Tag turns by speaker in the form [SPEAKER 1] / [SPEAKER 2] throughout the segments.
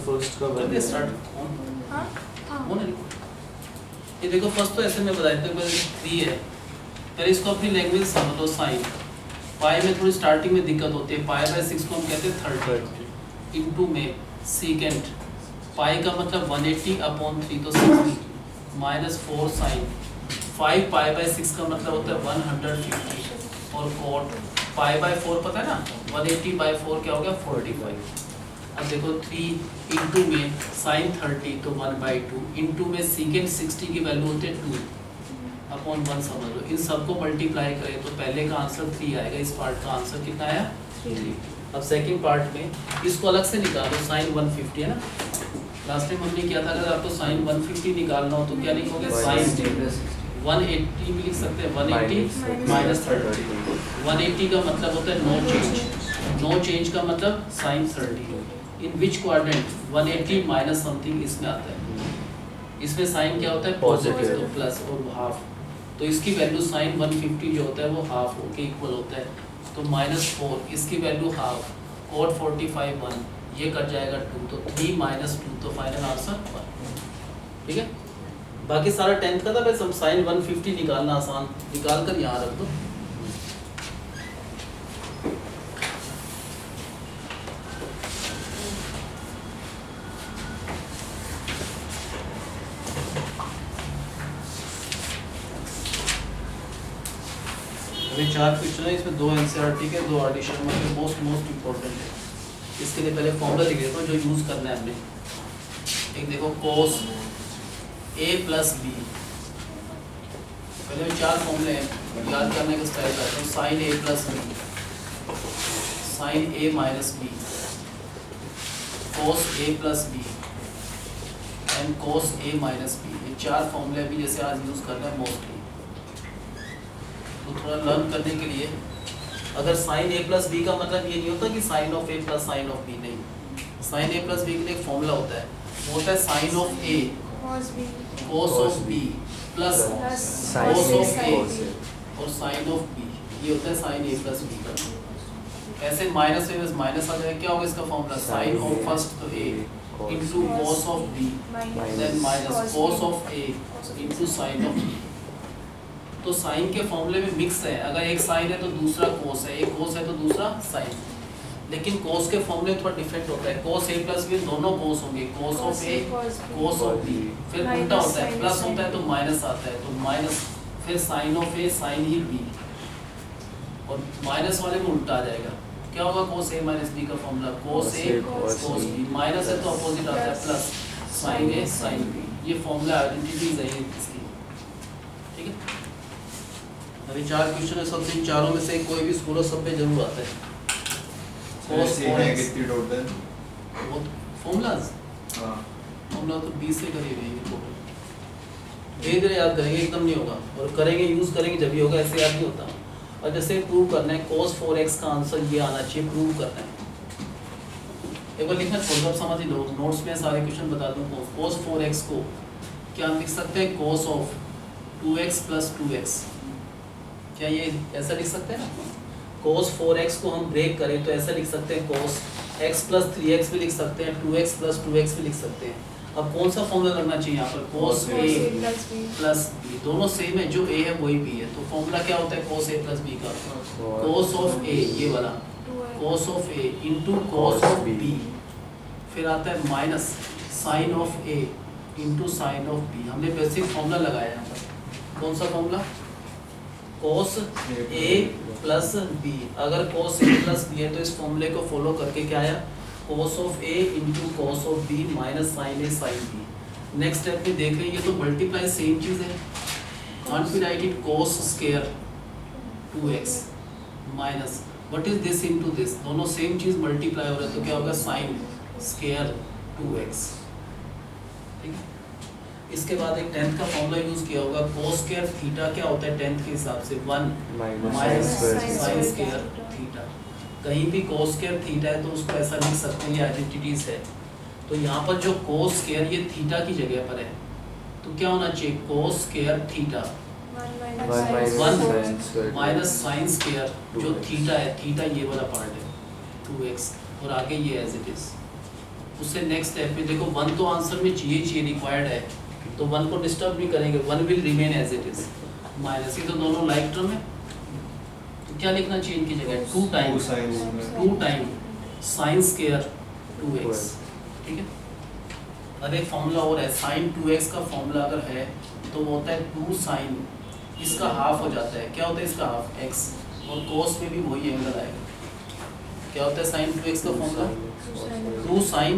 [SPEAKER 1] First का
[SPEAKER 2] value start हां ये देखो फर्स्ट तो ऐसे में बताया था 3 है, पहले इसको अपनी लैंग्वेज समझ लो। साइन पाई में थोड़ी स्टार्टिंग में दिक्कत होती है, पाई बाय 6 को हम कहते हैं 30 इनटू में सीकेंट पाई का मतलब 180 अपॉन 3 तो 60 माइनस 4 साइन 5 पाई बाय 6 का मतलब होता है 150 और कॉट पाई बाय 4 पता है ना 180 बाय 4 क्या हो गया 45। अब देखो 3 इंटू में साइन 30 तो 1/2 इंटू में सीकेंट 60 की वैल्यू होती है 2 अपॉन 1 समझ लो। इन सबको मल्टीप्लाई करें तो पहले का आंसर 3 आएगा, इस पार्ट का आंसर कितना आया 3। अब सेकंड पार्ट में इसको अलग से निकालो, साइन 150 है ना, लास्ट टाइम हमने किया था। अगर आपको साइन 150 निकालना हो तो क्या लिखोगे, साइन 180 भी लिख सकते हैं, 180 माइनस 30। 180 का मतलब होता है नो चेंज, नो चेंज का मतलब sine 30। In which quadrant 180 minus something इसमें आता है, इसमें साइन क्या होता है पॉजिटिव तो प्लस और हाफ, तो इसकी वैल्यू साइन 150 जो होता है वो हाफ के इक्वल होता है, तो -4 इसकी वैल्यू हाफ, cot 45 1 ये कट जाएगा 2 तो 3 माइनस 2 तो फाइनल आंसर 1। ठीक है, बाकी सारा 10th का था, बस हम साइन 150 निकालना आसान, निकाल कर यहाँ रख दो। अभी 4 क्वेश्चन है, इसमें 2 एनसीईआरटी के 2 एडिशन में मोस्ट इंपॉर्टेंट है। इसके लिए पहले फॉर्मूला लिख देता हूँ जो यूज़ करना है हमने। एक देखो cos a प्लस बी, पहले 4 फॉर्मूले हैं याद करने का स्टाइल करते हैं। Sine a plus b, sine a minus b, cos a plus b and cos a minus b, ये 4 फॉर्मूले अभी जैसे आज यूज़ करना है मोस्टली। तो थोड़ा लर्न करने के लिए, अगर साइन a प्लस बी का मतलब ये नहीं होता कि sine of a plus sine of b, नहीं, साइन a प्लस बी के लिए एक फॉर्मूला होता है, वो होता है sine of a cos of b plus cos of a और साइन ऑफ b, ये होता है साइन a प्लस b का। ऐसे माइनस में माइनस आ जाएगा, क्या होगा इसका फॉर्मूला, साइन ऑफ फर्स्ट तो a into cos of b then minus cos of a into sine of b। तो साइन के फॉर्मूले में मिक्स है, अगर एक साइन है तो दूसरा कोस है, एक कोस है तो दूसरा साइन, लेकिन कोस के फॉर्मूले थोड़ा डिफरेंट होता है। कोस a प्लस बी दोनों कोस होंगे, cos of a cos of b, फिर उल्टा होता है, प्लस होता है तो माइनस आता है, तो माइनस फिर साइन ऑफ a साइन ही b, और माइनस वाले में उल्टा आ जाएगा, क्या होगा कोस a माइनस b का formula cos a cos b, minus है तो अपोजिट आता है plus sine a sine b। ये फॉर्मूला आइडेंटिटीज है इसकी। ठीक है, अभी 4 क्वेश्चन है, सबसे इन चारों में से कोई भी स्कूल सब पे जरूर आता है। cos है कितनी टोटल वो फॉर्मूलाज, हां फॉर्मूला तो 20 से करीब है ये टोटल। धीरे-धीरे याद करेंगे, एकदम नहीं होगा, और करेंगे यूज करेंगे जब भी होगा, ऐसे याद नहीं होता। और जैसे प्रूव करना है cos 4x का आंसर ये आना चाहिए, प्रूव करना है। एक बार लिखना छोड़ दो, समझ ही लो, नोट्स में सारे क्वेश्चन बता दूं। cos 4x को क्या हम लिख सकते हैं, cos of 2x plus 2x, क्या ये ऐसा लिख सकते हैं ना। cos 4x को हम ब्रेक करें तो ऐसा लिख सकते हैं, cos x प्लस 3x भी लिख सकते हैं, 2x प्लस 2x भी लिख सकते हैं। अब कौन सा फॉर्मूला करना चाहिए यहाँ पर, cos a प्लस b, दोनों सेम है, जो a है वही b है, तो फॉर्मूला क्या होता है cos a प्लस b का, cos ऑफ a ये वाला cos of a into cos of b, फिर आता है minus sine of a into sine of b। हमने बेसिक फॉर्मूला लगाया यहाँ पर, कौन सा formula, cos a plus b। अगर cos a प्लस b है तो इस फॉर्मूले को फॉलो करके क्या आया, cos of a into cos of b minus sine a sine b। Next step में देख रहे हैं, ये तो मल्टीप्लाई सेम चीज़ है, can't be right it cos square 2x minus what is this into this, दोनों सेम चीज़ मल्टीप्लाई हो रहा है, तो क्या होगा साइन स्क्वायर 2x। ठीक है, इसके बाद एक 10th का फॉर्मूला यूज किया होगा, cos स्क्वायर थीटा क्या होता है 10th के हिसाब से 1 माइनस साइन स्क्वायर थीटा। कहीं भी cos स्क्वायर थीटा है तो उसको ऐसा लिख सकते हैं, ये आइडेंटिटीज है। तो यहाँ पर जो cos स्क्वायर ये थीटा की जगह पर है, तो क्या होना चाहिए cos square theta minus sine square जो थीटा है, थीटा ये वाला पार्ट है 2x और आगे ये एज इट इज। उससे नेक्स्ट स्टेप पे देखो 1 तो आंसर में चाहिए रिक्वायर्ड है, तो 1 को डिस्टर्ब नहीं करेंगे, 1 will remain as it is. Minus, ये तो दोनों लाइक टर्म है, तो क्या लिखना चाहिए इनकी जगह 2 टाइम साइन स्क्वायर 2x। ठीक है। और एक फॉर्मूला और है साइन 2x का फॉर्मूला अगर है तो वो होता है 2 साइन, इसका हाफ हो जाता है, क्या होता है इसका हाफ x, और कोस में भी वही एंगल आएगा। क्या होता है साइन 2x का फॉर्मूला 2 साइन,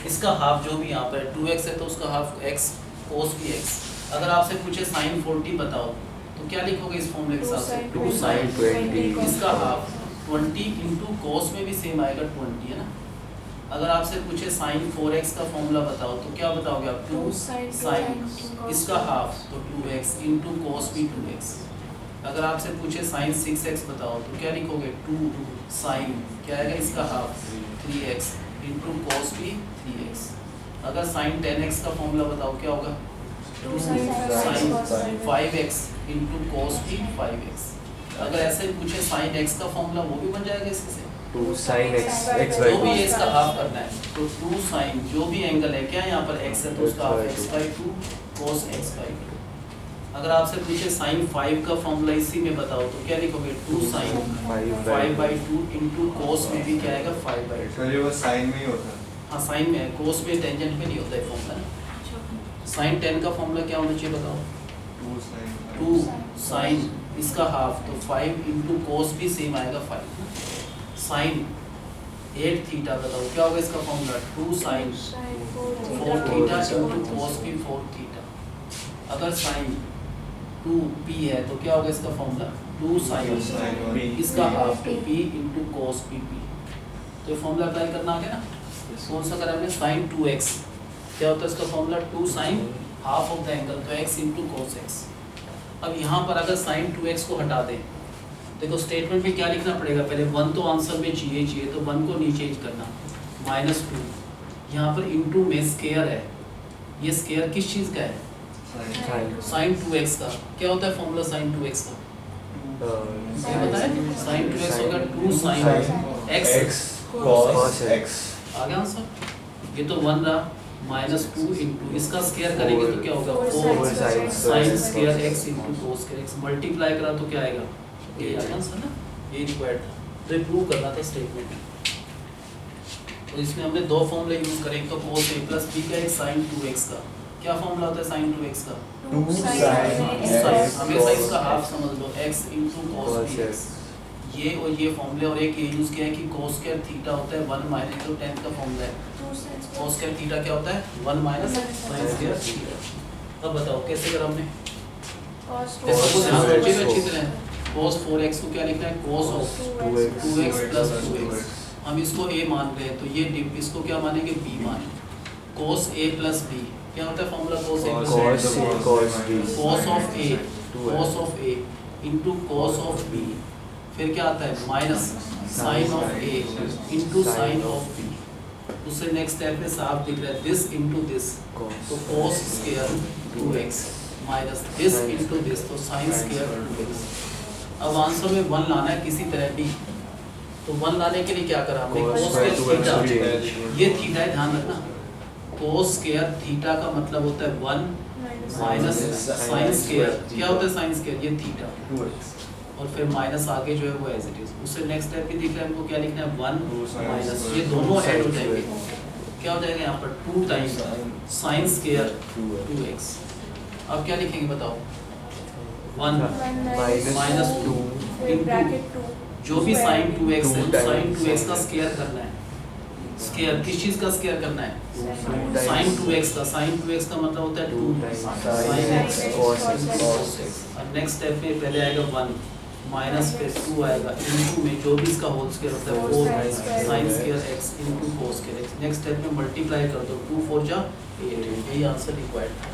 [SPEAKER 2] इसका हाफ जो भी यहाँ पर 2x है तो उसका हाफ x कोस भी x। अगर आपसे पूछे साइन 40 बताओ तो क्या लिखोगे इस फॉर्मूले के साथ से 2 साइन 20, इसका हाफ 20 इंटू कोस में भी सेम आएगा 20 है ना। अगर आपसे पूछे साइन 4x का फॉर्मूला बताओ तो क्या बताओगे आप 2 साइन, इसका हाफ तो 2x इंटू कोस भी 2x। अगर आपसे पूछे साइन 6x बताओ तो क्या लिखोगे 2 साइन, क्या आएगा इसका हाफ 3x इंटू कोस भी 3x। अगर साइन 10x का फॉर्मूला बताओ क्या होगा 2 साइन 5x इंटू कोस भी 5x। अगर ऐसे पूछे साइन x का फॉर्मूला वो भी बन जाएगा इससे
[SPEAKER 1] 2 sin x
[SPEAKER 2] जो भी है इसका हाफ करना है, तो 2 साइन जो भी एंगल है क्या यहाँ पर x है तो उसका हाफ x/2 cos x/2। अगर आपसे पूछे साइन 5 का फॉर्मूला इसी में बताओ तो क्या लिखोगे 2 साइन 5/2 इंटू कोस में भी क्या आएगा 5/2।
[SPEAKER 3] सर ये वो साइन में ही होता है।
[SPEAKER 2] हाँ साइन में है, कोस में टेंजेंट में नहीं होता है फॉर्मूला। साइन 10 का फॉर्मूला क्या होना चाहिए बताओ 2 साइन, इसका हाफ तो 5 इंटू कोस भी सेम आएगा 5। साइन 8 थीटा बताओ क्या होगा इसका formula 2 sine 4 theta into cos भी 4 थीटा। अगर साइन 2 p है तो क्या होगा इसका फॉर्मूला 2 साइन, इसका हाफ तो p into cos p p। तो ये फॉर्मूला अप्लाई करना आ गया ना। कौन सा करा हमने साइन 2x, क्या होता है इसका formula 2 sine half of the angle तो x इंटू कोस x। अब यहाँ पर अगर साइन 2x को हटा दें, देखो स्टेटमेंट में क्या लिखना पड़ेगा, पहले 1 तो आंसर में चाहिए तो 1 को नीचे करना -2, यहाँ पर इंटू में स्केयर है, ये स्केयर किस चीज़ का है साइन 2x का। क्या होता है फॉर्मूला साइन 2x का, ये पता है साइन 2x होगा 2 साइन x
[SPEAKER 3] cos x।
[SPEAKER 2] आ गया आंसर। ये तो 1 रहा -2 इंटू इसका स्केयर करेंगे तो क्या होगा 4 sine square x into cos square x। Multiply करा तो क्या आएगा ये आ गया आंसर ना, ये रिक्वायर्ड था, तो ये प्रूव करना था स्टेटमेंट। तो इसमें हमने दो फॉर्मूले यूज करें, तो cos a प्लस b का एक sin 2x का। क्या फॉर्मूला होता है sin 2x का
[SPEAKER 3] 2 sin
[SPEAKER 2] हमेशा इसका हाफ समझ लो x इंटू cos bx। ये और ये फॉर्मूले, और एक ये यूज किया है कि cos स्क्वायर थीटा होता है 1 माइनस जो 10 का फॉर्मूला है cos स्क्वायर थीटा क्या होता है 1 माइनस sin स्क्वायर थीटा। अब बताओ कैसे करा हमने, सबको ध्यान रखिएगा अच्छी तरह। cos 4x को क्या लिखना है cos of 2x plus 2x। हम इसको a मान रहे हैं तो ये डिप इसको क्या मानेंगे b मान। cos a प्लस b क्या होता है formula cos a plus cos of a cos of a into cos of b, फिर क्या आता है minus sine of a into sine of b। उससे नेक्स्ट स्टेप में साफ दिख रहा है दिस इंटू दिस, तो cos square 2x minus this into this, तो साइन स्क्वायर 2x। अब आंसर में 1 लाना है किसी तरह भी, तो 1 लाने के लिए क्या करा हमने cos स्क्वायर थीटा, ये थीटा है ध्यान रखना, cos स्क्वायर थीटा का मतलब होता है 1 माइनस साइन स्क्वायर, क्या होता है साइन स्क्वायर ये थीटा, और फिर माइनस आगे जो है वो एज इट इज। उससे नेक्स्ट स्टेप भी दिख रहा है हमको क्या लिखना है 1 माइनस, ये दोनों ऐड हो जाएंगे, क्या हो जाएगा यहाँ पर 2 टाइम्स साइन स्क्वायर 2x। अब क्या लिखेंगे बताओ 1 माइनस 2 इंटू जो भी साइन 2x है साइन 2x का स्क्वायर करना है। स्क्वायर किस चीज का स्क्वायर करना है साइन 2x का, साइन 2x का मतलब होता है 2 साइन x cos x। अब नेक्स्ट स्टेप में पहले आएगा 1 माइनस फिर 2 आएगा इंटू में जो भी इसका होल स्क्वायर होता है 4 sine square x into cos square x। Next step में मल्टीप्लाई कर दो 2 4 जा 8, यही आंसर रिक्वायर्ड है।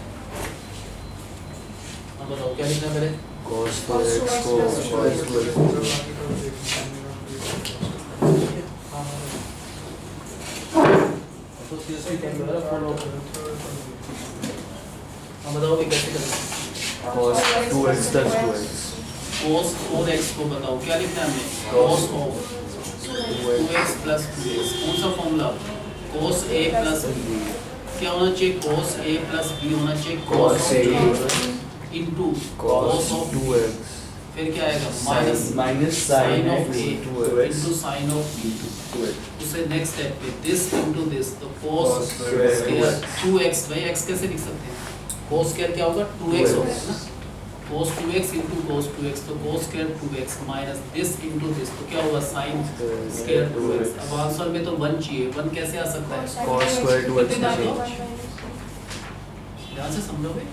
[SPEAKER 2] अब बताओ क्या लिखना है पहले
[SPEAKER 1] cos 4x को
[SPEAKER 2] हम बताओ कैसे करें।
[SPEAKER 1] cos 2x plus 2x.
[SPEAKER 2] cos 4x को बताओ क्या लिखना है हमें, cos of 2x plus 2x। कौन सा formula, cos a plus b। क्या होना चाहिए, cos a plus b होना चाहिए cos a into cos of
[SPEAKER 1] 2x.
[SPEAKER 2] फिर क्या आएगा, minus sin of a into sin of b। उससे नेक्स्ट स्टेप पे दिस इनटू दिस, तो cos स्क्वायर 2x, भाई x कैसे लिख सकते हैं, cos स्क्वायर क्या होगा 2x होगा ना, cos 2x into cos 2x, तो cos square 2x minus this into this, तो क्या होगा sin स्क्वायर 2x। अब आंसर में तो 1 चाहिए, 1 कैसे आ सकता है,
[SPEAKER 1] Cos square 2x
[SPEAKER 2] कितने
[SPEAKER 1] में
[SPEAKER 2] डालो? ध्यान से समझोगे,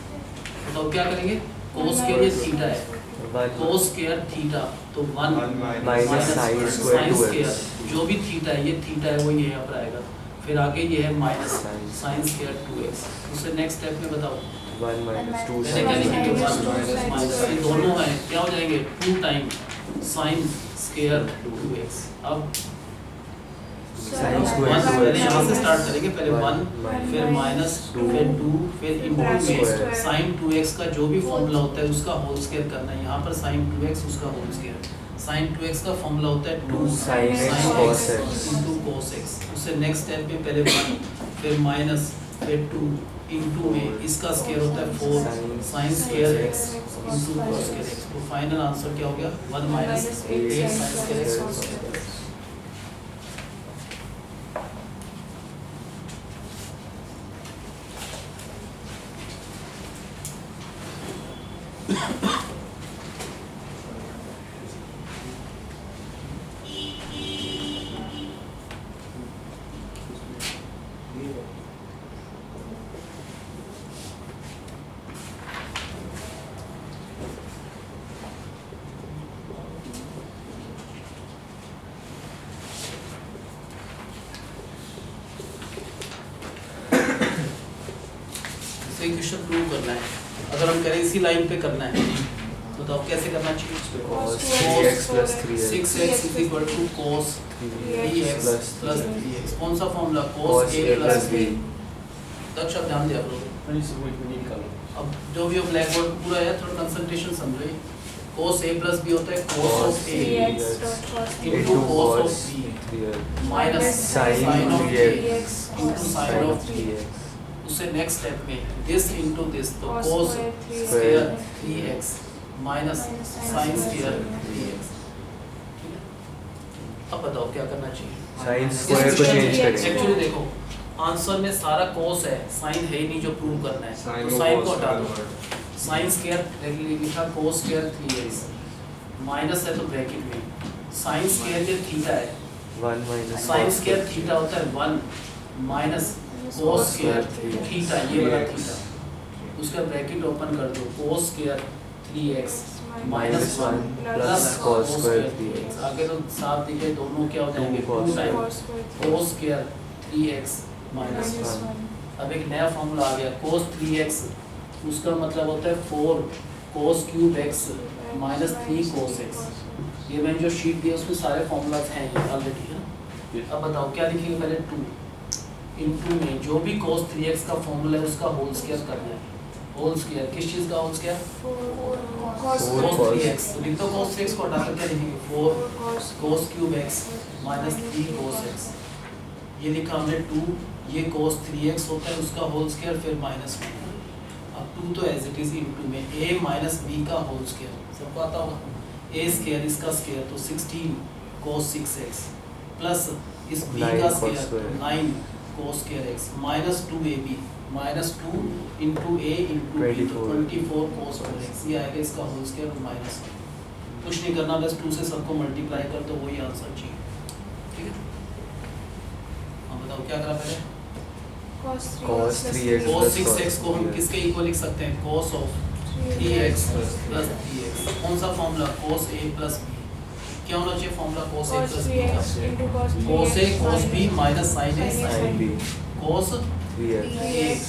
[SPEAKER 2] बताओ क्या करेंगे, cos स्क्वायर ये थीटा है, cos स्क्वायर थीटा तो 1
[SPEAKER 1] माइनस sin square 2x.
[SPEAKER 2] जो भी थीटा है, ये थीटा है वो ये यहाँ पर आएगा, फिर आगे ये है माइनस sin स्क्वायर 2x। उससे नेक्स्ट स्टेप में बताओ
[SPEAKER 1] 1 minus 2
[SPEAKER 2] मैंने क्या लिखी,
[SPEAKER 1] sin
[SPEAKER 2] 1 माइनस, ये दोनों हैं क्या हो जाएंगे 2 टाइम sin स्क्वायर 2x। अब
[SPEAKER 1] sin square 2x.
[SPEAKER 2] पहले यहाँ से स्टार्ट करेंगे, पहले 1 फिर माइनस फिर 2 फिर इंटू में sin 2x का जो भी फॉर्मूला होता है उसका होल स्क्वायर करना है, यहाँ पर sin 2x उसका होल स्क्वायर, sin 2x का फॉर्मूला होता है 2
[SPEAKER 1] sin x cos x.
[SPEAKER 2] Into cos x। उससे नेक्स्ट स्टेप में पहले 1 फिर माइनस फिर 2 इंटू में इसका स्क्वायर होता है 4 sin square x into cos square x। तो फाइनल आंसर क्या हो गया, 1 minus 8 sin square x cos square x। Equation prove करना है, अगर हम करें इसी लाइन पे करना है तो बताओ कैसे करना चाहिए,
[SPEAKER 1] cos 3x plus 3x.
[SPEAKER 2] 6x is equal to cos 3x plus 3x। कौन सा formula,
[SPEAKER 1] cos
[SPEAKER 2] cos a plus b। दक्ष आप ध्यान दिया करो, अब जो भी ब्लैक बोर्ड पूरा है थोड़ा कंसंट्रेशन समझो, cos a plus b होता है cos of a into cos of b minus sin of a into sin of b। उससे नेक्स्ट स्टेप में दिस इनटू दिस, तो cos square 3x minus sin square 3x। अब बताओ क्या करना चाहिए,
[SPEAKER 1] sin square को चेंज करेंगे.
[SPEAKER 2] एक्चुअली देखो आंसर में सारा cos है, sin है ही नहीं जो प्रूव करना है, तो sin को हटा दो, sin स्क्वायर लिखा cos स्क्वायर 3x माइनस है तो ब्रैकेट में sin स्क्वायर ये थीटा है,
[SPEAKER 1] 1 minus
[SPEAKER 2] sin
[SPEAKER 1] cos
[SPEAKER 2] square theta होता है 1 माइनस cos स्क्वायर थीटा, ये वाला थीटा, उसका ब्रैकेट ओपन कर दो, cos square 3x minus 1 plus cos square 3x। आगे तो साफ दिखे दोनों क्या हो जाएंगे 2 time cos square 3x minus 1। अब एक नया फॉर्मूला आ गया cos 3x, उसका मतलब होता है 4 cos cube x minus 3 cos x। ये मैंने जो शीट दी है उसमें सारे फॉर्मूलाज हैं ये ऑलरेडी है ना। अब बताओ क्या लिखेंगे, पहले 2 इनटू में जो भी cos 3x का फॉर्मूला है उसका होल स्क्वायर करना है, होल स्क्वायर किस चीज का होल स्क्वायर, cos 3x, तो लिख दो cos 3x को हटा कर क्या लिखेंगे 4 cos cube x minus 3 cos x। ये लिखा हमने 2, ये cos 3x होता है उसका होल स्क्वायर फिर माइनस 1। अब 2 तो एज इट इज इनटू में a माइनस b का होल स्क्वायर, सबको आता होगा, a स्क्वायर इसका स्क्वायर तो 16 cos 6x प्लस इस b का square 9 cos square x minus 2ab minus 2 into a into b तो 24 cos 4x, ये आएगा इसका होल स्क्वायर और माइनस 1। कुछ नहीं करना, बस 2 से सबको मल्टीप्लाई कर दो, वही आंसर चाहिए, ठीक है। अब बताओ क्या करा पहले,
[SPEAKER 1] cos 3x
[SPEAKER 2] cos
[SPEAKER 1] plus
[SPEAKER 2] 6x को हम किसके इक्वल लिख सकते हैं, cos of 3x plus 3x। कौन सा formula, cos a plus b, क्या होना चाहिए formula cos a plus b का, cos a cos b minus sin a sin b, cos 3x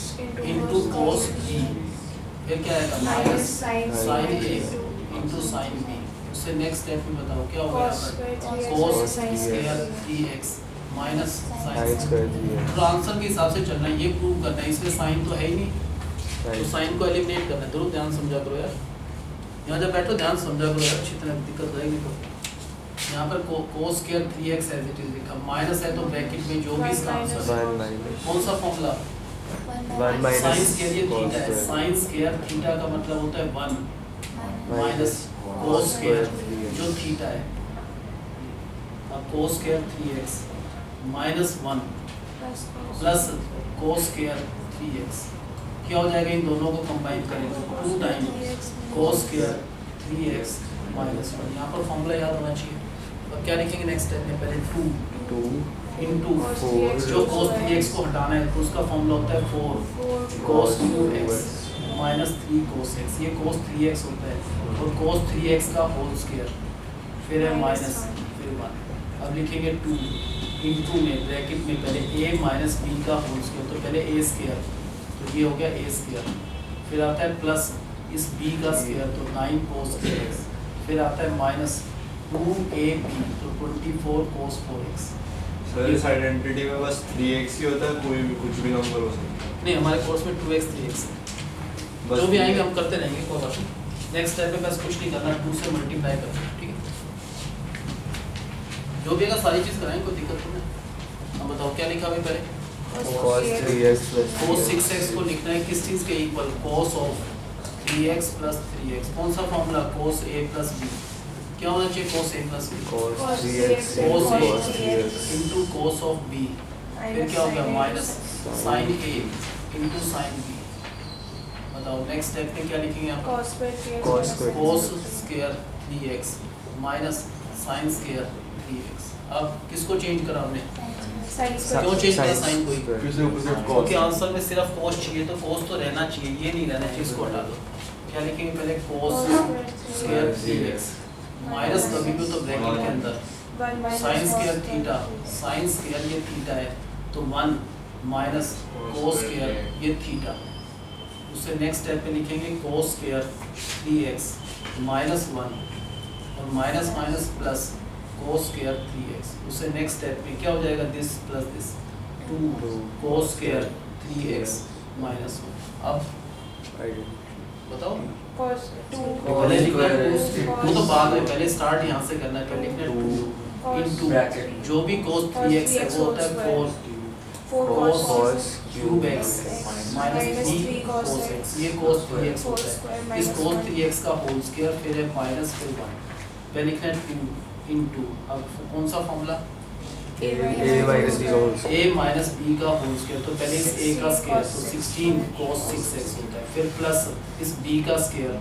[SPEAKER 2] into cos b, फिर क्या आएगा minus sin a into sin b। उससे नेक्स्ट स्टेप में बताओ क्या होगा यहाँ पर, cos square 3x minus sin
[SPEAKER 1] sin square 3x.
[SPEAKER 2] तो आंसर के हिसाब से चलना है, ये प्रूव करना है, इसमें साइन तो है ही नहीं, तो साइन को एलिमिनेट करना है। जरूर ध्यान समझा करो यार, यहाँ जब बैठो ध्यान समझा करो यार, अच्छी तरह दिक्कत रहेगी तो। यहाँ पर cos square 3x as it is लिखा, माइनस है तो ब्रैकेट में जो भी इसका आंसर है।
[SPEAKER 1] 1 माइनस
[SPEAKER 2] कौन सा फॉर्मूला?
[SPEAKER 1] 1 माइनस
[SPEAKER 2] साइन स्क्वायर ये
[SPEAKER 1] cos
[SPEAKER 2] थीटा है,
[SPEAKER 1] square।
[SPEAKER 2] साइन स्क्वायर थीटा का मतलब होता है 1 माइनस cos स्क्वायर जो थीटा है। अब cos square 3x minus 1 plus cos square 3x, क्या हो जाएगा? इन दोनों को कंबाइन करेंगे 2 times cos square 3x minus 1। यहाँ पर फॉर्मूला याद होना चाहिए। अब क्या लिखेंगे नेक्स्ट स्टेप में? पहले 2
[SPEAKER 1] 2
[SPEAKER 2] इंटू
[SPEAKER 1] 4
[SPEAKER 2] जो cos 3x को हटाना है तो उसका फॉर्मूला होता है 4 cos 2x minus 3 cos x। ये cos 3x होता है और cos 3x का होल स्क्वायर, फिर है माइनस, फिर 1। अब लिखेंगे 2 इंटू में ब्रैकेट में पहले a माइनस b का होल स्क्वायर, तो पहले a स्क्वायर, तो ये हो गया a स्क्वायर, फिर आता है प्लस इस b का स्क्वायर तो 9 cos x, फिर आता है माइनस 2ab तो 24 cos 4x।
[SPEAKER 3] सर इस आइडेंटिटी में बस 3x ही होता है, कोई भी कुछ भी नंबर हो सकता है।
[SPEAKER 2] नहीं, हमारे कोर्स में 2x 3x है,
[SPEAKER 3] बस
[SPEAKER 2] जो भी आएंगे हम करते रहेंगे, कोई बात नहीं। नेक्स्ट स्टेप में बस कुछ नहीं करना, 2 से मल्टीप्लाई करना है, ठीक है? जो भी अगर सारी चीज़ कराएंगे कोई दिक्कत तो नहीं। अब बताओ क्या लिखा भाई पहले?
[SPEAKER 1] cos 3x plus
[SPEAKER 2] cos 6x को लिखना है किस चीज़ के equal? cos of 3x plus 3x। कौन सा formula? cos a plus b। क्या होना चाहिए? cos a plus b
[SPEAKER 1] cos 3x
[SPEAKER 2] cos a
[SPEAKER 1] cos 3x
[SPEAKER 2] into cos of b, फिर क्या हो गया? Minus sin a into sin b। बताओ नेक्स्ट स्टेप में क्या लिखेंगे यहाँ पर?
[SPEAKER 1] cos square
[SPEAKER 2] cos square 3x minus sin square 3x। अब किसको चेंज करा हमने? क्यों चेंज करा साइन को?
[SPEAKER 3] फिर से opposite cos।
[SPEAKER 2] क्योंकि आंसर में सिर्फ cos चाहिए, तो cos तो रहना चाहिए, ये नहीं रहना चाहिए, इसको हटा दो। क्या लिखेंगे पहले? cos स्क्वायर 3x माइनस कभी भी तो ब्रैकेट के अंदर sin square theta, sin square ये थीटा है तो 1 माइनस cos स्क्वायर ये थीटा। उससे नेक्स्ट स्टेप पे लिखेंगे cos स्क्वायर 3x माइनस 1 और minus minus plus cos square 3x। उससे नेक्स्ट स्टेप पे क्या हो जाएगा? This plus this 2 cos square 3x minus 1। अब बताओ पहले लिखना है 2, वो तो बाद में, पहले स्टार्ट यहाँ से करना है। पहले लिखना है 2 इंटू जो भी cos 3x है वो होता है 4 cos cube x minus 3 cos x। ये cos 3x होता है, इस cos 3x का होल स्क्वायर, फिर है माइनस, फिर 1। पहले लिखना है 2 इंटू, अब कौन सा फॉर्मूला?
[SPEAKER 1] a minus b का whole
[SPEAKER 2] a माइनस b का होल स्क्वायर, तो पहले इस a का स्क्वायर तो 16 cos 6x होता है, फिर प्लस इस b का स्क्वायर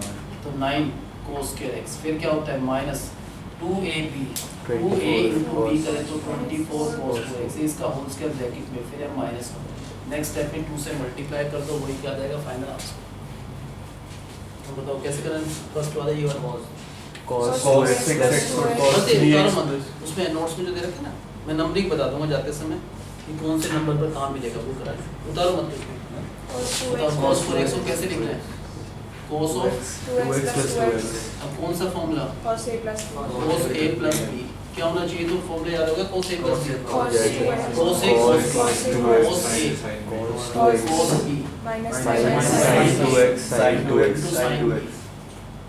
[SPEAKER 2] तो 9 cos स्क्वायर x, फिर क्या होता है? Minus 2ab 2a into b करें तो 24 cos 4x, इसका होल स्क्वायर ब्रैकेट में, फिर है माइनस 1। नेक्स्ट स्टेप में 2 से मल्टीप्लाई कर दो, वही क्या आ जाएगा फाइनल आंसर। तो बताओ कैसे करें? फर्स्ट वाला ये वाला
[SPEAKER 1] cos
[SPEAKER 3] cos
[SPEAKER 1] 2x plus
[SPEAKER 3] 6x और
[SPEAKER 1] 4x
[SPEAKER 3] cos
[SPEAKER 2] बस ये
[SPEAKER 3] 3x
[SPEAKER 2] उतारो मत, उसमें नोट्स में जो दे रखे हैं ना, मैं नंबरिंग बता दूंगा जाते समय कि कौन से नंबर पर कहाँ मिलेगा, वो करा है। उतारो मत उसमें। बताओ cos 4x को कैसे लिखना है? cos of
[SPEAKER 3] 2x plus 2x।
[SPEAKER 2] अब कौन सा formula?
[SPEAKER 1] cos a plus b
[SPEAKER 2] cos a plus b। क्या होना चाहिए? तो फॉर्मूला याद होगा cos a plus b।
[SPEAKER 1] cos a
[SPEAKER 2] cos a
[SPEAKER 3] cos
[SPEAKER 2] cos a
[SPEAKER 3] 2x
[SPEAKER 2] cos a
[SPEAKER 1] cos
[SPEAKER 2] cos b
[SPEAKER 1] minus
[SPEAKER 3] minus
[SPEAKER 1] sin
[SPEAKER 3] sin 2x sin 2x
[SPEAKER 2] into
[SPEAKER 3] sin
[SPEAKER 2] sin
[SPEAKER 3] 2x।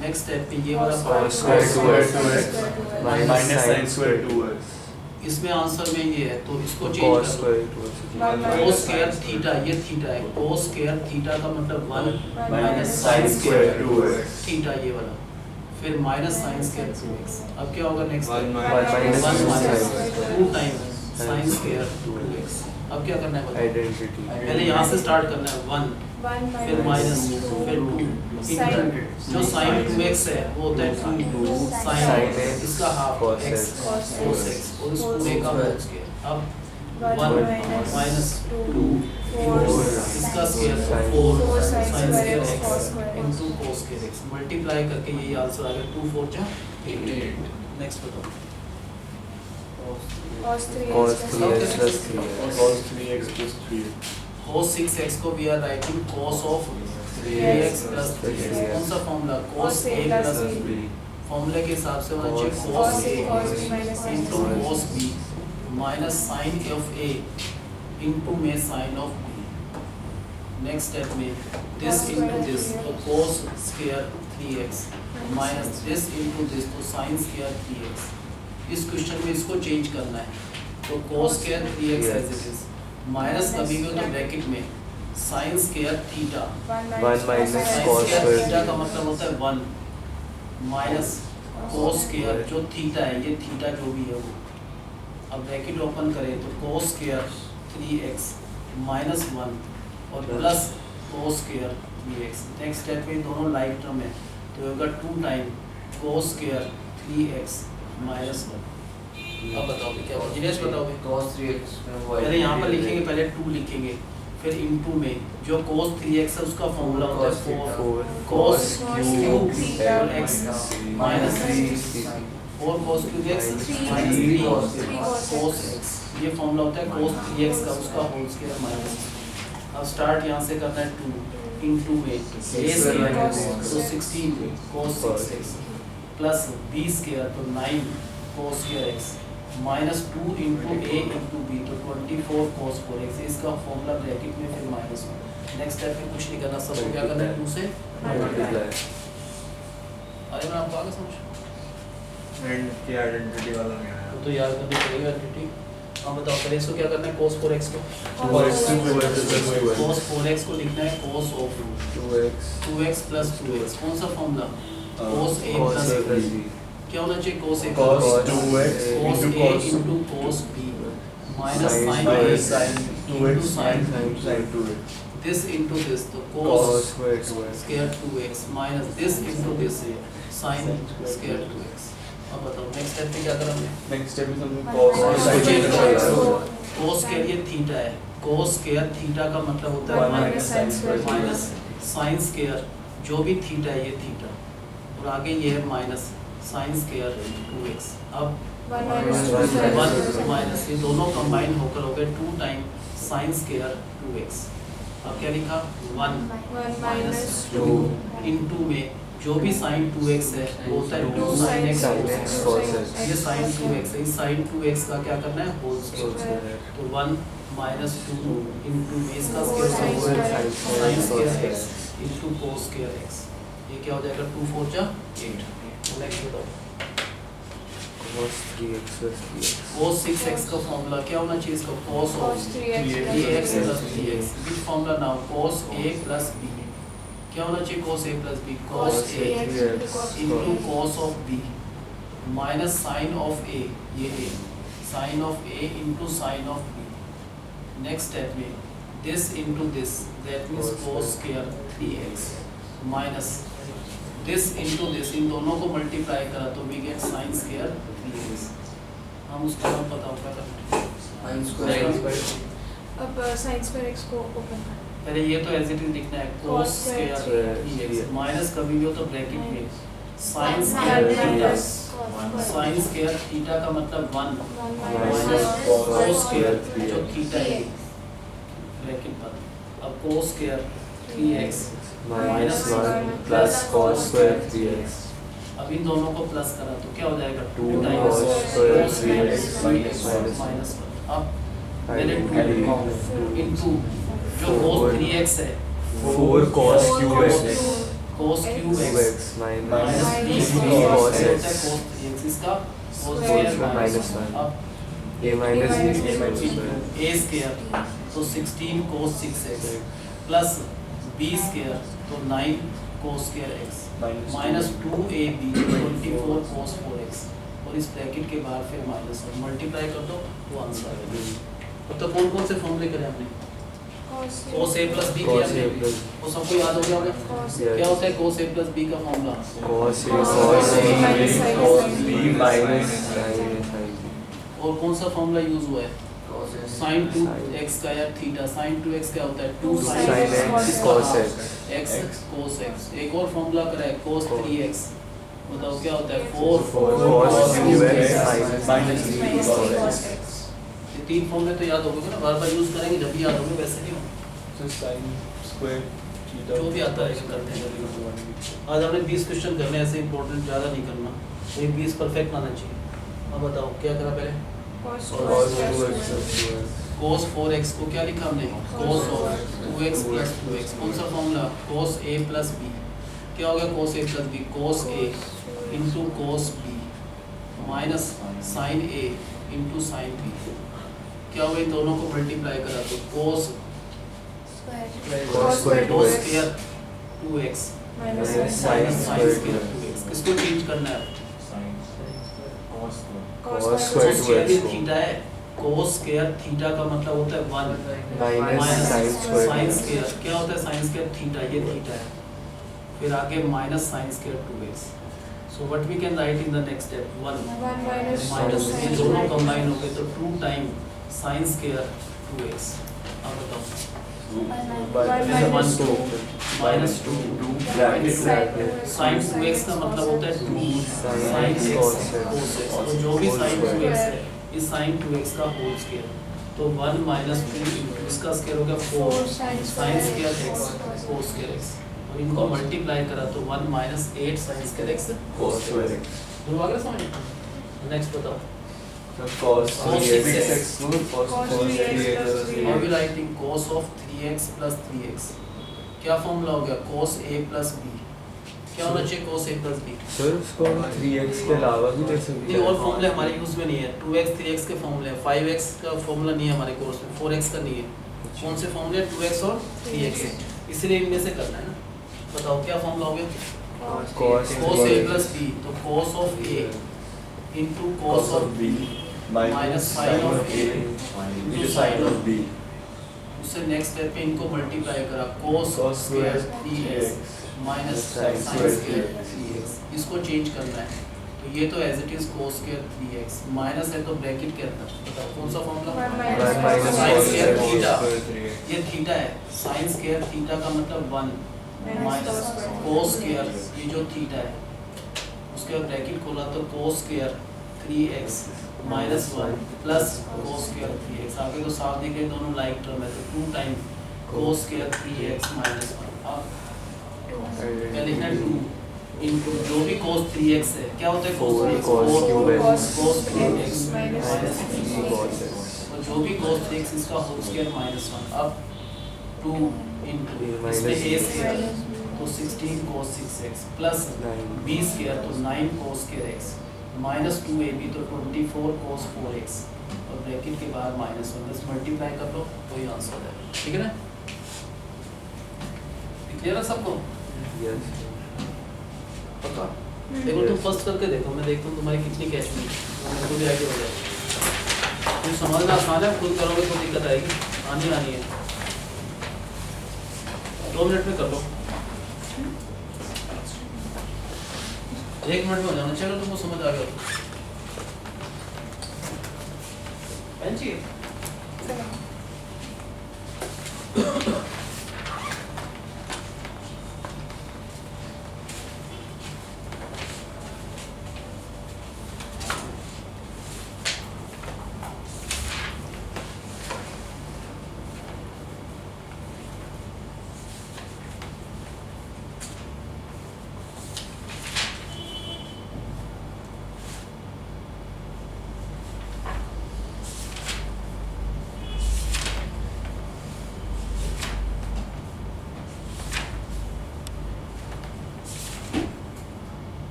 [SPEAKER 2] Next step पे ये वाला
[SPEAKER 1] cos
[SPEAKER 3] square
[SPEAKER 1] square
[SPEAKER 3] 2x minus sin square 2x।
[SPEAKER 2] इसमें answer में ये है तो इसको change
[SPEAKER 1] cos
[SPEAKER 2] कर दो।
[SPEAKER 1] square 2x
[SPEAKER 2] cos square theta, ये थीटा है, cos स्क्वायर थीटा का मतलब 1
[SPEAKER 3] minus
[SPEAKER 2] sin
[SPEAKER 3] sin
[SPEAKER 2] square
[SPEAKER 3] square 2x।
[SPEAKER 2] Theta ये वाला, फिर माइनस sin स्क्वायर 2x। अब क्या होगा next?
[SPEAKER 3] 1
[SPEAKER 1] minus
[SPEAKER 2] 1 minus
[SPEAKER 1] sin
[SPEAKER 2] 2 times sin square 2x। अब क्या करना है? बताओ।
[SPEAKER 1] identity
[SPEAKER 2] पहले यहाँ से स्टार्ट करना है 1, फिर माइनस, फिर 2 इंटू जो sin 2x है वो होता है 2 sin
[SPEAKER 1] sin
[SPEAKER 2] इसका half
[SPEAKER 1] cos
[SPEAKER 2] x
[SPEAKER 1] x
[SPEAKER 2] cos x और इस पूरे का होल स्क्वायर। अब 1 माइनस 2 इसका square 4 sin square x into cos square x multiply करके यही आंसर आ गया 2 4 जा 8। नेक्स्ट बताओ।
[SPEAKER 1] cos 3x plus 3x
[SPEAKER 3] cos 3x plus 3x।
[SPEAKER 2] cos 6x को we are writing cos of 3x plus 3x। कौन सा formula? cos a plus b। फॉर्मूले के हिसाब से होना चाहिए cos a into cos b minus sin of a into में sin of b। Next step में दिस इंटू दिस तो cos square 3x minus this into this तो sin स्क्वायर 3x। इस क्वेश्चन में इसको चेंज करना है तो cos square 3x as it is minus कभी भी तो ब्रैकेट में sin square theta
[SPEAKER 1] 1 minus
[SPEAKER 2] sin
[SPEAKER 1] cos
[SPEAKER 2] square
[SPEAKER 1] square
[SPEAKER 2] theta का मतलब होता है 1 माइनस cos स्क्वायर जो थीटा है ये थीटा जो भी है वो। अब ब्रैकेट ओपन करें तो cos स्क्वायर 3x माइनस 1 और plus cos square 3x। Next step में दोनों लाइक टर्म है तो होगा 2 time cos square 3x minus 1। अब बताओगे क्या होगा जिनेश बताओगे।
[SPEAKER 1] cos 3x में वो
[SPEAKER 2] पहले यहाँ पर लिखेंगे पहले 2 लिखेंगे फिर इनटू में जो cos 3x है उसका फॉर्मूला होता है 4 cos cube x minus 3 4 cos cube x minus 3 cos x। ये फॉर्मूला होता है cos 3x का उसका होल स्क्वायर माइनस। अब स्टार्ट यहाँ से करना है 2 इनटू में a स्क्वायर तो 16 cos 6x plus b square तो 9 cos square x minus 2 into a into b तो 24 cos 4x। इसका फॉर्मूला ब्रैकेट में फिर माइनस 1। नेक्स्ट स्टेप में कुछ नहीं करना सबको क्या करना है 2 से
[SPEAKER 1] multiply
[SPEAKER 2] अरे मैं आपको आगे समझ
[SPEAKER 3] एंड की आइडेंटिटी वाला नहीं आया
[SPEAKER 2] तो याद करनी पड़ेगा आइडेंटिटी। हाँ बताओ पहले इसको क्या करना है cos 4x को cos 4x को लिखना है cos of 2x plus 2x कौन सा formula cos a plus b क्या होना चाहिए cos a
[SPEAKER 3] cos
[SPEAKER 2] cos
[SPEAKER 3] 2x
[SPEAKER 2] a into cos b minus sin a sin 2x sin
[SPEAKER 3] 2x
[SPEAKER 2] this into this तो cos square 2x minus this into this sin square 2x। अब बताओ next step पे क्या करें हमने
[SPEAKER 3] next step में हमने
[SPEAKER 2] cos square ये थीटा है cos स्क्वायर थीटा का मतलब होता है माइनस sin स्क्वायर जो भी थीटा है ये थीटा और आगे ये है माइनस sin स्क्वायर 2x। अब 1 माइनस ये दोनों कंबाइन होकर हो गए 2 टाइम sin स्क्वायर 2x। अब क्या लिखा 1 माइनस 2 इनटू में जो भी sin 2x है वो होता है 2 sin x cos x। ये sin 2x है इस sin 2x का क्या करना है होल स्क्वायर तो 1 माइनस 2 इनटू इसका square sin square x into cos square x। ये क्या हो जाएगा 2 4 जा 8। नेक्स्ट बताओ
[SPEAKER 1] cos 3x plus 3x
[SPEAKER 2] cos 6x का फॉर्मूला क्या होना चाहिए इसका cos of 3x plus 3x। which formula now cos a plus b क्या होना चाहिए cos a plus b cos a into cos of b minus sin of a ये a sin of a into sin of b। next step में this into this that means cos square 3x minus this into this इन दोनों को multiply करा तो we get sin square 3x। हम उसको हम बताओ क्या करना है
[SPEAKER 4] अब sin square x को ओपन करना
[SPEAKER 2] पहले ये तो एज इट इज लिखना है cos स्क्वायर 3x माइनस कभी भी हो तो ब्रैकेट में sin square theta sin square theta का मतलब 1 माइनस cos स्क्वायर जो थीटा है ब्रैकेट बंद। अब cos square 3x
[SPEAKER 1] minus 1 plus cos square 3x
[SPEAKER 2] अब इन दोनों को प्लस करा तो क्या हो जाएगा 2
[SPEAKER 1] 2
[SPEAKER 2] times
[SPEAKER 1] cos square
[SPEAKER 2] cos square
[SPEAKER 1] 3x
[SPEAKER 2] minus 1। अब पहले 2 इनटू जो cos 3x है
[SPEAKER 1] 4 cos cube x
[SPEAKER 2] cos cube x
[SPEAKER 1] minus
[SPEAKER 2] minus
[SPEAKER 1] 3 cos
[SPEAKER 2] cos
[SPEAKER 1] x
[SPEAKER 2] 3x इसका cos
[SPEAKER 1] square
[SPEAKER 2] स्क्वायर
[SPEAKER 1] minus 1
[SPEAKER 2] अब
[SPEAKER 1] a minus b minus 1
[SPEAKER 2] a square तो 16 cos 6x plus b square तो 9 cos square x minus 2ab 24 cos 4x और इस bracket के बाहर फिर minus 1 multiply कर दो तो आंसर आ जाएगा। तो कौन कौन से फॉर्मूले करे हमने cos a plus b किया हमने वो सबको याद हो गया होगा क्या होता है cos a plus b का formula
[SPEAKER 1] cos a cos b minus sin a sin b
[SPEAKER 2] और कौन सा फॉर्मूला यूज हुआ है sin 2x का या थीटा sin 2x क्या होता है 2 sin
[SPEAKER 1] x cos x
[SPEAKER 2] x cos x। एक और फॉर्मूला करा है cos 3x बताओ क्या होता है 4
[SPEAKER 1] cos cube x minus 3 cos x
[SPEAKER 2] ये तीन फॉर्मूले तो याद होंगे ना बार बार यूज करेंगे जब भी याद होंगे वैसे नहीं होंगे
[SPEAKER 3] sin square
[SPEAKER 2] जो भी आता है करते हैं। आज हमने 20 क्वेश्चन करने ऐसे इंपॉर्टेंट ज़्यादा नहीं करना तो 20 परफेक्ट आना चाहिए। अब बताओ क्या करा पहले
[SPEAKER 1] cos 2x plus 2x
[SPEAKER 2] cos 4x को क्या लिखा हमने cos of 2x plus 2x कौन सा formula cos a plus b क्या हो गया cos a plus b cos a into cos b minus sin a into sin b क्या हुआ इन दोनों को मल्टीप्लाई करा तो cos
[SPEAKER 4] square
[SPEAKER 2] cos square 2x
[SPEAKER 4] minus
[SPEAKER 2] minus
[SPEAKER 4] sin
[SPEAKER 2] sin square 2x किसको चेंज करना है
[SPEAKER 4] cos
[SPEAKER 1] Cos
[SPEAKER 4] square
[SPEAKER 2] cos square ये थीटा है cos square थीटा का मतलब होता है 1
[SPEAKER 1] Minus sin square.
[SPEAKER 2] sin square क्या होता है sin square थीटा ये थीटा है फिर आगे minus sin square 2x so what we can write in the next step 1
[SPEAKER 4] 1 minus
[SPEAKER 2] minus
[SPEAKER 4] sin
[SPEAKER 2] ये
[SPEAKER 4] square.
[SPEAKER 2] दोनों कंबाइन हो गए तो 2 टाइम sin square 2x अब बताओ
[SPEAKER 4] One minus 2
[SPEAKER 2] minus 2
[SPEAKER 4] minus
[SPEAKER 2] sin 2x का मतलब होता है 2 sin x cos x तो जो भी sin 2x है इस sin 2x का होल स्क्वायर तो 1 minus 2 into इसका स्क्वायर हो गया 4 sin square x cos square x और इनको मल्टीप्लाई करा तो 1 minus 8 sin square x
[SPEAKER 3] cos square x
[SPEAKER 2] दोनों आ गया समझ नेक्स्ट बताओ
[SPEAKER 3] cos
[SPEAKER 2] Cos
[SPEAKER 3] 3x
[SPEAKER 4] cos 3x plus 3x.
[SPEAKER 2] Now we writing cos of 3x plus 3x क्या फॉर्मूला हो गया cos a plus b क्या होना चाहिए cos a plus b
[SPEAKER 1] sir उसको हम 3x के अलावा भी ले सकते
[SPEAKER 2] नहीं और
[SPEAKER 1] हैं
[SPEAKER 2] फॉर्मूले हमारे यूज में नहीं है 2x 3x के फॉर्मूले हैं 5x का फॉर्मूला नहीं है हमारे कोर्स में 4x का नहीं है कौन से फॉर्मूले 2x और 3x इसलिए इनमें से करना है ना बताओ क्या फॉर्मूला हो गया
[SPEAKER 1] cos
[SPEAKER 2] cos a plus b तो cos of a into cos of b minus sin of a into sin of b उससे नेक्स्ट स्टेप पे इनको मल्टीप्लाई करा cos square 3x minus sin square 3x इसको change करना है तो ये तो as it is cos square 3x minus है तो ब्रैकेट के अंदर बताओ कौन सा formula
[SPEAKER 4] 1 minus
[SPEAKER 2] sin
[SPEAKER 4] cos
[SPEAKER 2] square
[SPEAKER 4] square
[SPEAKER 2] theta ये थीटा है sin square थीटा का मतलब 1 माइनस cos square ये जो थीटा है उसके बाद ब्रैकेट खोला तो cos square 3x minus 1 plus cos square 3x आगे तो साफ दिख रहे दोनों लाइक टर्म है तो 2 time cos square 3x minus 1 अब क्या लिखना है 2 इनटू जो भी cos 3x है क्या होता है cos 3x
[SPEAKER 1] cos cube x.
[SPEAKER 2] cos 3x
[SPEAKER 4] minus
[SPEAKER 2] minus 3
[SPEAKER 1] cos x.
[SPEAKER 2] तो जो भी cos 3x इसका होल स्क्वायर minus 1 अब 2 इनटू इसमें a स्क्वायर तो 16 cos 6x plus b square तो 9 cos square x minus 2ab तो 24 cos 4x और ब्रैकेट के बाद minus 1 बस मल्टीप्लाई कर लो वही आंसर है ठीक है ना क्लियर है सबको
[SPEAKER 1] yes
[SPEAKER 2] पक्का देखो तुम फर्स्ट करके देखो मैं देखता हूँ तुम्हारी कितनी कैच हुई मेरे को भी आइडिया हो जाएगा तुम समझना आसान है खुद करोगे तो दिक्कत आएगी आनी है 2 मिनट में कर लो 1 मिनट में हो जाना चलो तुमको समझ आ गया पेन चाहिए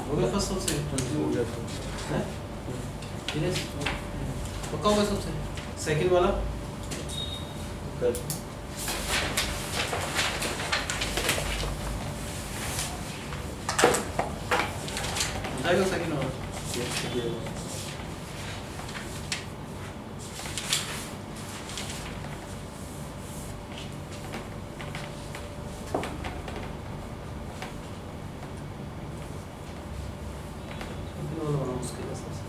[SPEAKER 2] हो गया फर्स्ट सबसे
[SPEAKER 1] हो गया
[SPEAKER 2] हैं दिनेश पक्का होगा सबसे सेकंड वाला
[SPEAKER 3] कर
[SPEAKER 2] बताएगा सेकंड वाला सेकंड वाला बड़ा मुश्किल है सबसे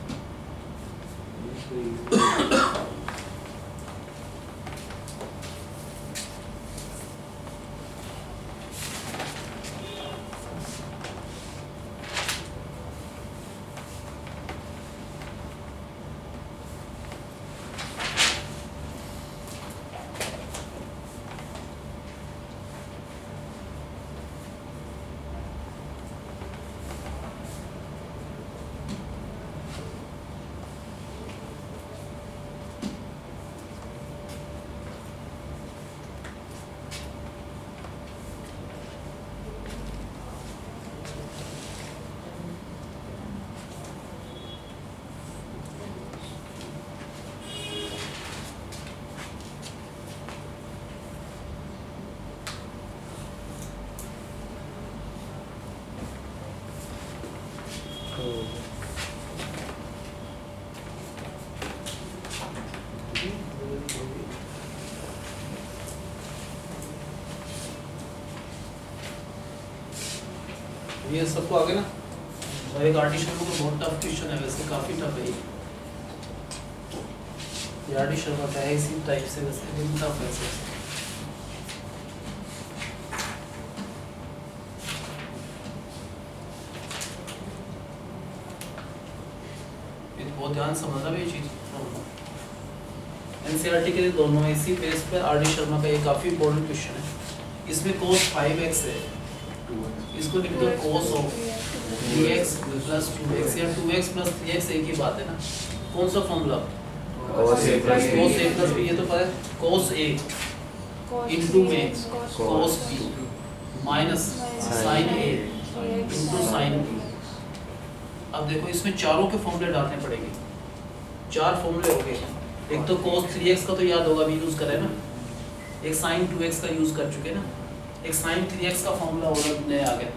[SPEAKER 2] ये सबको आगे ना, और एक आर डी शर्मा का बहुत टफ क्वेश्चन है, वैसे काफ़ी टफ है ये आर डी शर्मा का है इसी टाइप से, वैसे लेकिन टफ है ऐसे। बहुत ध्यान समझना भी ये चीज़। एनसीईआरटी के लिए दोनों इसी पेज पर आर डी शर्मा का ये काफ़ी इंपॉर्टेंट क्वेश्चन है। इसमें cos 5x है, इसको लिख दो cos of 3x plus 2x या 2x प्लस 3x एक ही बात है ना। कौन सा formula?
[SPEAKER 1] cos a plus b
[SPEAKER 2] cos a plus b, ये तो पता है। cos a इंटू में cos b minus sin a into sin b। अब देखो इसमें चारों के फॉर्मूले डालने पड़ेंगे, 4 फॉर्मूले हो गए। एक तो cos 3x का तो याद होगा, अभी यूज़ करें ना। एक sin 2x का यूज़ कर चुके ना। एक sin 3x का फॉर्मूला और नया आ गया,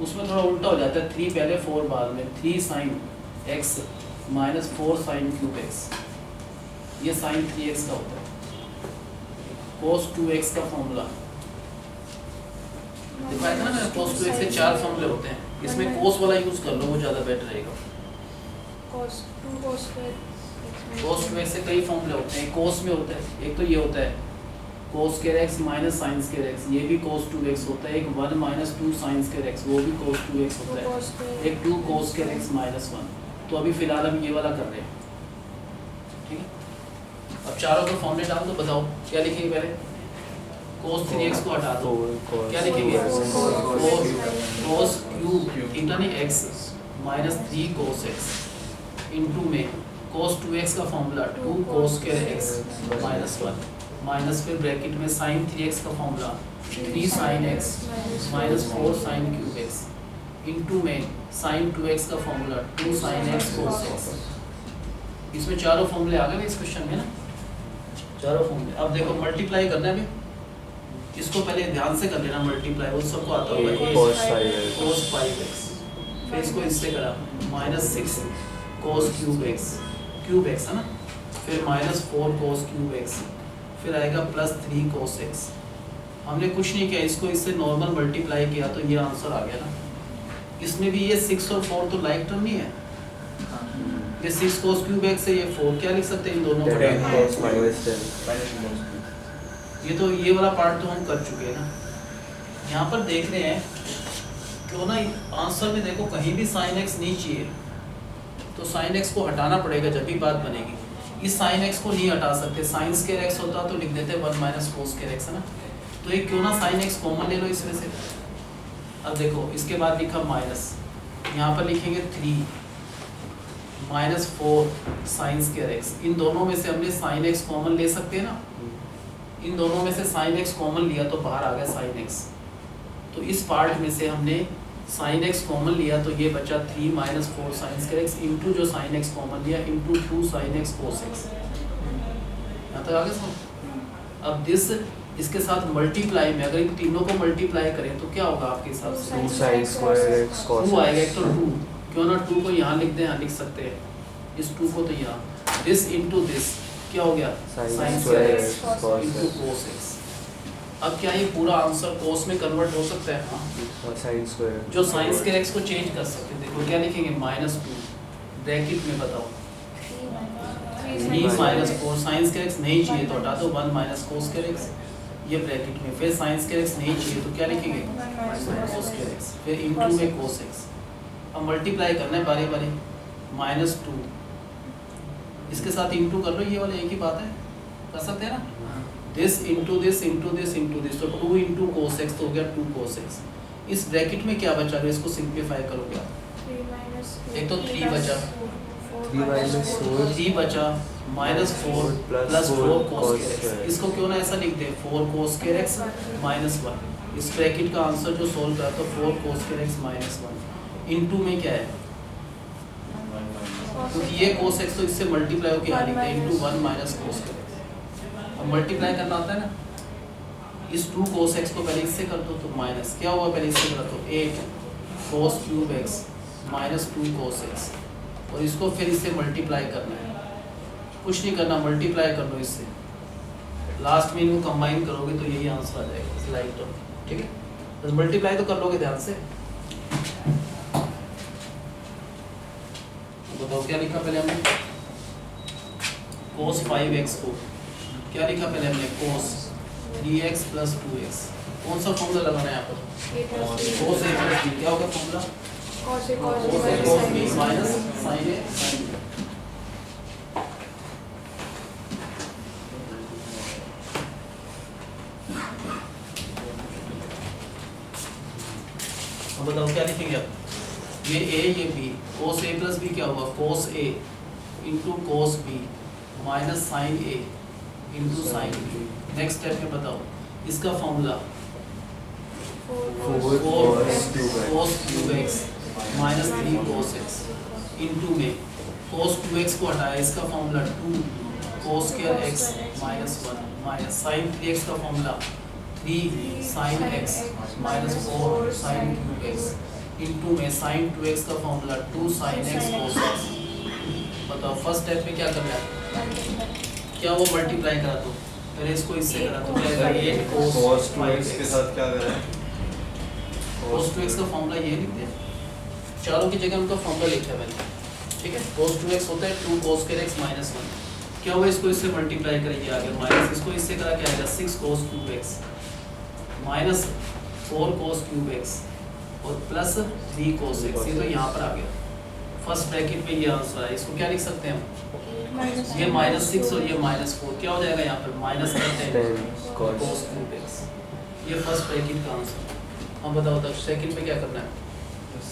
[SPEAKER 2] उसमें थोड़ा उल्टा हो जाता है, 3 पहले 4 बाद में। 3 sin x minus 4 sin cube x, ये sin 3x का होता है। cos 2x का फॉर्मूला दिखाया था ना मैंने, cos 2x के 4 फॉर्मूले होते हैं, इसमें cos वाला यूज़ कर लो, वो ज़्यादा बेटर रहेगा।
[SPEAKER 4] cos 2 cos
[SPEAKER 2] cos 2x से कई फॉर्मूले होते हैं। cos में होता है, एक तो ये होता है cos square x minus sin square x, ये भी cos 2x होता है। एक 1 माइनस 2 sin square x, वो भी cos 2x होता है। एक 2 cos square x माइनस 1। तो अभी फिलहाल हम ये वाला कर रहे हैं, ठीक है। अब चारों को फॉर्मूले डाल दो, बताओ क्या लिखेंगे पहले? cos 3x को हटा दो, क्या लिखेंगे? cos क्यूब थीटा नहीं x minus 3 cos x into में cos 2x का formula 2 cos square x minus 1 minus फिर ब्रैकेट में sin 3x का formula 3 sin x minus 4 sin cube x into में sin 2x का formula 2 sin x cos x। इसमें चारों फॉर्मूले आ गए इस क्वेश्चन में ना, चारों फॉर्मूले। अब देखो मल्टीप्लाई करना है, इसको पहले ध्यान से कर लेना मल्टीप्लाई, वो सबको आता होगा। cos 5x, फिर इसको इससे करा माइनस 6 cos क्यूब x है ना, फिर माइनस 4 cos क्यूब x, फिर आएगा प्लस 3 cos x। हमने कुछ नहीं किया, इसको इससे नॉर्मल मल्टीप्लाई किया तो ये आंसर आ गया ना। इसमें भी ये 6 और 4 तो लाइक टर्म नहीं है, ये 6 cos क्यूब x है, ये 4 क्या लिख सकते हैं इन दोनों को?
[SPEAKER 1] 10 cos minus 10।
[SPEAKER 2] ये तो ये वाला पार्ट तो हम कर चुके हैं ना। यहाँ पर देख रहे हैं क्यों ना, आंसर में देखो कहीं भी sin x नहीं चाहिए, तो sin x को हटाना पड़ेगा जब भी बात बनेगी। इस sin x को नहीं हटा सकते, sin square x होता तो लिख देते 1 माइनस cos square x है ना। तो ये क्यों ना sin x कॉमन ले लो इसमें से। अब देखो इसके बाद लिखा माइनस, यहाँ पर लिखेंगे 3 माइनस 4 sin square x। इन दोनों में से हमने sin x कॉमन ले सकते हैं ना, इन दोनों में से sin x कॉमन लिया तो बाहर आ गया sin x। तो इस पार्ट में से हमने sin x कॉमन लिया तो ये बचा 3 minus 4 sin square x into जो sin x कॉमन लिया into 2 sin x cos x। यहाँ तक आगे समझ। अब दिस इसके साथ मल्टीप्लाई में अगर इन तीनों को मल्टीप्लाई करें तो क्या होगा आपके हिसाब से?
[SPEAKER 1] 2 sin square x cos
[SPEAKER 2] 2 आएगा, एक तो 2, क्यों ना 2 को यहाँ लिख दें, यहाँ लिख सकते हैं इस 2 को, तो यहाँ दिस इंटू दिस क्या हो गया?
[SPEAKER 1] sin square x cos
[SPEAKER 2] into
[SPEAKER 1] x।
[SPEAKER 2] cos x। अब क्या ये पूरा आंसर cos में कन्वर्ट हो सकता है? हाँ,
[SPEAKER 1] sin square
[SPEAKER 2] जो sin square x को चेंज कर सकते हैं। देखो क्या लिखेंगे? माइनस 2 ब्रैकेट में, बताओ 3 माइनस 4 sin square x नहीं चाहिए तो हटा दो 1 माइनस cos square x, ये ब्रैकेट में। फिर sin square x नहीं चाहिए तो क्या लिखेंगे? cos square x, फिर इंटू में cos x। अब मल्टीप्लाई करना है बारी बारी, माइनस 2 इसके साथ इंटू कर लो, ये वाला एक ही बात है, कर सकते हैं ना। This into this into this into this, तो 2 इंटू cos x तो हो गया 2 cos x। इस ब्रैकेट में क्या बचा? अगर इसको सिंप्लीफाई करोगे आप, एक तो 3 बचा,
[SPEAKER 1] 3 minus 4
[SPEAKER 2] 3 बचा minus 4 plus 4 cos square x। इसको क्यों ना ऐसा लिख दे 4 cos square x माइनस 1। इस ब्रैकेट का आंसर जो सोल्व करा तो 4 cos square x minus 1 into में क्या है? क्योंकि ये cos x तो इससे मल्टीप्लाई होकर यहाँ लिखते हैं into 1 minus cos square x। अब मल्टीप्लाई करना आता है ना, इस 2 cos x को पहले इससे कर दो तो माइनस क्या हुआ, पहले इससे कर दो 8 cos cube x minus 2 cos x, और इसको फिर इससे मल्टीप्लाई करना है। कुछ नहीं करना, मल्टीप्लाई कर लो इससे, लास्ट में इनको कंबाइन करोगे तो यही आंसर आ जाएगा, लाइक तो ठीक है। बस मल्टीप्लाई तो कर लोगे ध्यान से। बताओ क्या लिखा पहले हमने, cos 5x को क्या लिखा पहले हमने, cos 3x plus 2x। कौन सा फॉर्मूला लगाना है यहाँ पर, cos a plus b, क्या होगा formula,
[SPEAKER 4] cos A
[SPEAKER 2] cos
[SPEAKER 4] cos
[SPEAKER 2] a
[SPEAKER 4] B
[SPEAKER 2] cos b
[SPEAKER 4] sin
[SPEAKER 2] minus sin a sin b। अब बताओ क्या लिखेंगे अब, ये a ये b, cos a plus b क्या होगा, cos a into cos b minus sin a into sin b। Next step में बताओ इसका formula,
[SPEAKER 4] 4
[SPEAKER 2] cos cube x minus 3 cos x into में cos 2x को हटाया, इसका formula 2 cos square x minus 1 minus sin 3x का formula 3 sin x minus 4 sin cube x into में sin 2x का formula 2 sin x cos x। बताओ first step में क्या करना है, क्या वो मल्टीप्लाई करा दो, पहले इसको इससे करा तो क्या आएगा, 8 cos
[SPEAKER 3] cos 2x
[SPEAKER 2] 5x
[SPEAKER 3] के साथ क्या करें,
[SPEAKER 2] cos 2x का फॉर्मूला ये लिखते हैं, चारों की जगह उनका फॉर्मूला लिखा है मैंने, ठीक है। cos 2x होता है 2 cos square x minus 1, क्या हुआ इसको इससे मल्टीप्लाई करेंगे आगे, माइनस इसको इससे करा क्या आएगा 6 cos cube x minus 4 cos cube x और प्लस 3 cos x, ये तो यहाँ पर आ गया फर्स्ट ब्रैकेट में, ये आंसर है। इसको क्या लिख सकते हैं हम, ये -6 और ये -4 क्या हो जाएगा यहाँ पर, -10 cos cube x, ये फर्स्ट ब्रैकेट का आंसर। अब बताओ तब सेकंड में क्या करना है,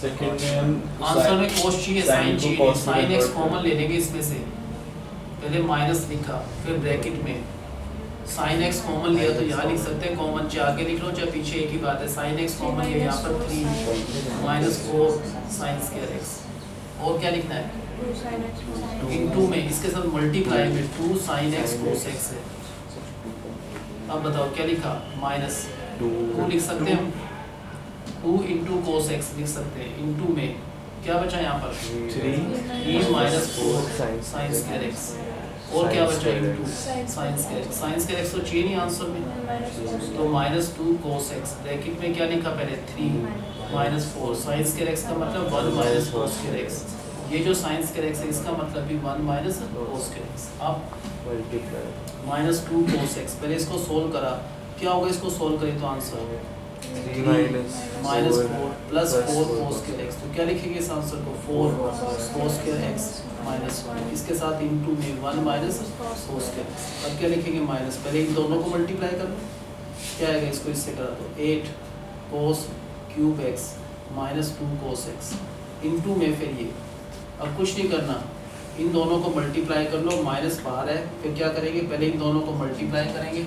[SPEAKER 3] सेकंड में हम
[SPEAKER 2] आंसर में cos चाहिए, sin चाहिए,
[SPEAKER 3] cos
[SPEAKER 2] sin x
[SPEAKER 3] convert
[SPEAKER 2] common ले लेंगे इसमें से, पहले माइनस लिखा फिर ब्रैकेट में sin x कॉमन लिया तो यहाँ लिख सकते हैं कॉमन, चाहे आगे लिख लो चाहे पीछे एक ही बात है, sin x कॉमन लिया यहाँ पर 3 -4 sin square x, और क्या लिखना है
[SPEAKER 4] 2 sin x
[SPEAKER 2] इनटू में इसके साथ मल्टीप्लाई में 2 sin x cos x है। अब बताओ क्या लिखा, माइनस 2 लिख सकते हैं हम, 2 इंटू cos x लिख सकते हैं, इंटू में क्या बचा यहाँ पर 3 -4 sin square x, और क्या बचा into sin square x, sin square x तो चाहिए नहीं आंसर में, तो -2 cos x ब्रैकेट में क्या लिखा पहले 3 -4 sin square x का मतलब 1 - cos square x, ये जो sin square x है इसका मतलब भी 1 - cos square x। अब -2 cos x, पहले इसको सोल्व करा, क्या होगा इसको सोल्व करें तो आंसर -4 + 4 cos square x, तो क्या लिखेंगे इस आंसर को 4 cos square x -1, इसके साथ इंटू में 1 - cos square x। अब क्या लिखेंगे माइनस, पहले इन दोनों को मल्टीप्लाई कर लो, क्या आएगा इसको इससे करा दो 8 cos cube x -2 cos x into में फिर ये, अब कुछ नहीं करना, इन दोनों को मल्टीप्लाई कर लो, माइनस बाहर है फिर क्या करेंगे, पहले इन दोनों को मल्टीप्लाई करेंगे,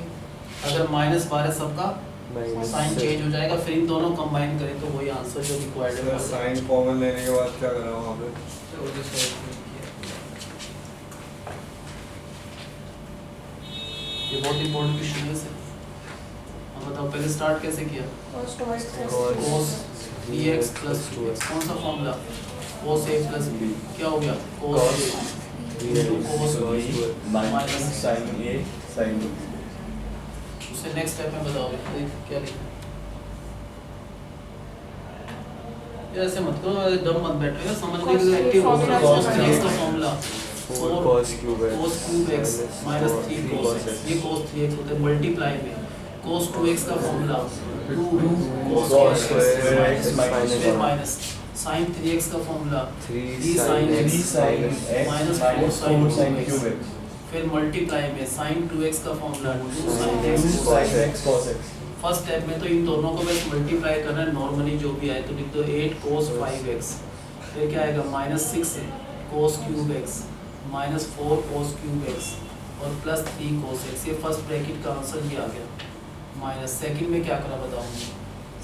[SPEAKER 2] अगर माइनस बाहर है सबका साइन चेंज हो जाएगा, फिर इन दोनों कंबाइन करें तो वही आंसर जो रिक्वायर्ड है।
[SPEAKER 3] साइन कॉमन लेने के बाद क्या करा वहाँ पे,
[SPEAKER 2] ये बहुत इंपॉर्टेंट क्वेश्चन है सर। अब बताओ पहले स्टार्ट कैसे किया,
[SPEAKER 4] cos 2x
[SPEAKER 2] cos 3x plus 2x, कौन सा formula, cos a plus b, क्या हो गया cos a into cos b minus
[SPEAKER 1] sin A sin B।
[SPEAKER 2] उससे नेक्स्ट स्टेप में बताओ क्या लिखना है, यार ऐसे मत करो, दम मत बैठो यार, समझने के लिए एक्टिव हो जाओ। cos 3x का formula 4 cos cube x minus 3 cos x, ये cos 3x होता है, मल्टीप्लाई में cos 2x का formula 2 cos square x minus sin 3x का formula 3 sin x minus 4 sin cube x, फिर मल्टीप्लाई में sin 2x का formula 2 sin x cos x। First step में तो इन दोनों को बस मल्टीप्लाई करना है, नॉर्मली जो भी आए तो लिख दो 8 cos 5x, फिर क्या आएगा -6 cos cube x -4 cos cube x और +3 cos x, ये फर्स्ट ब्रैकेट का आंसर भी आ गया। माइनस सेकंड में क्या करा बताओ,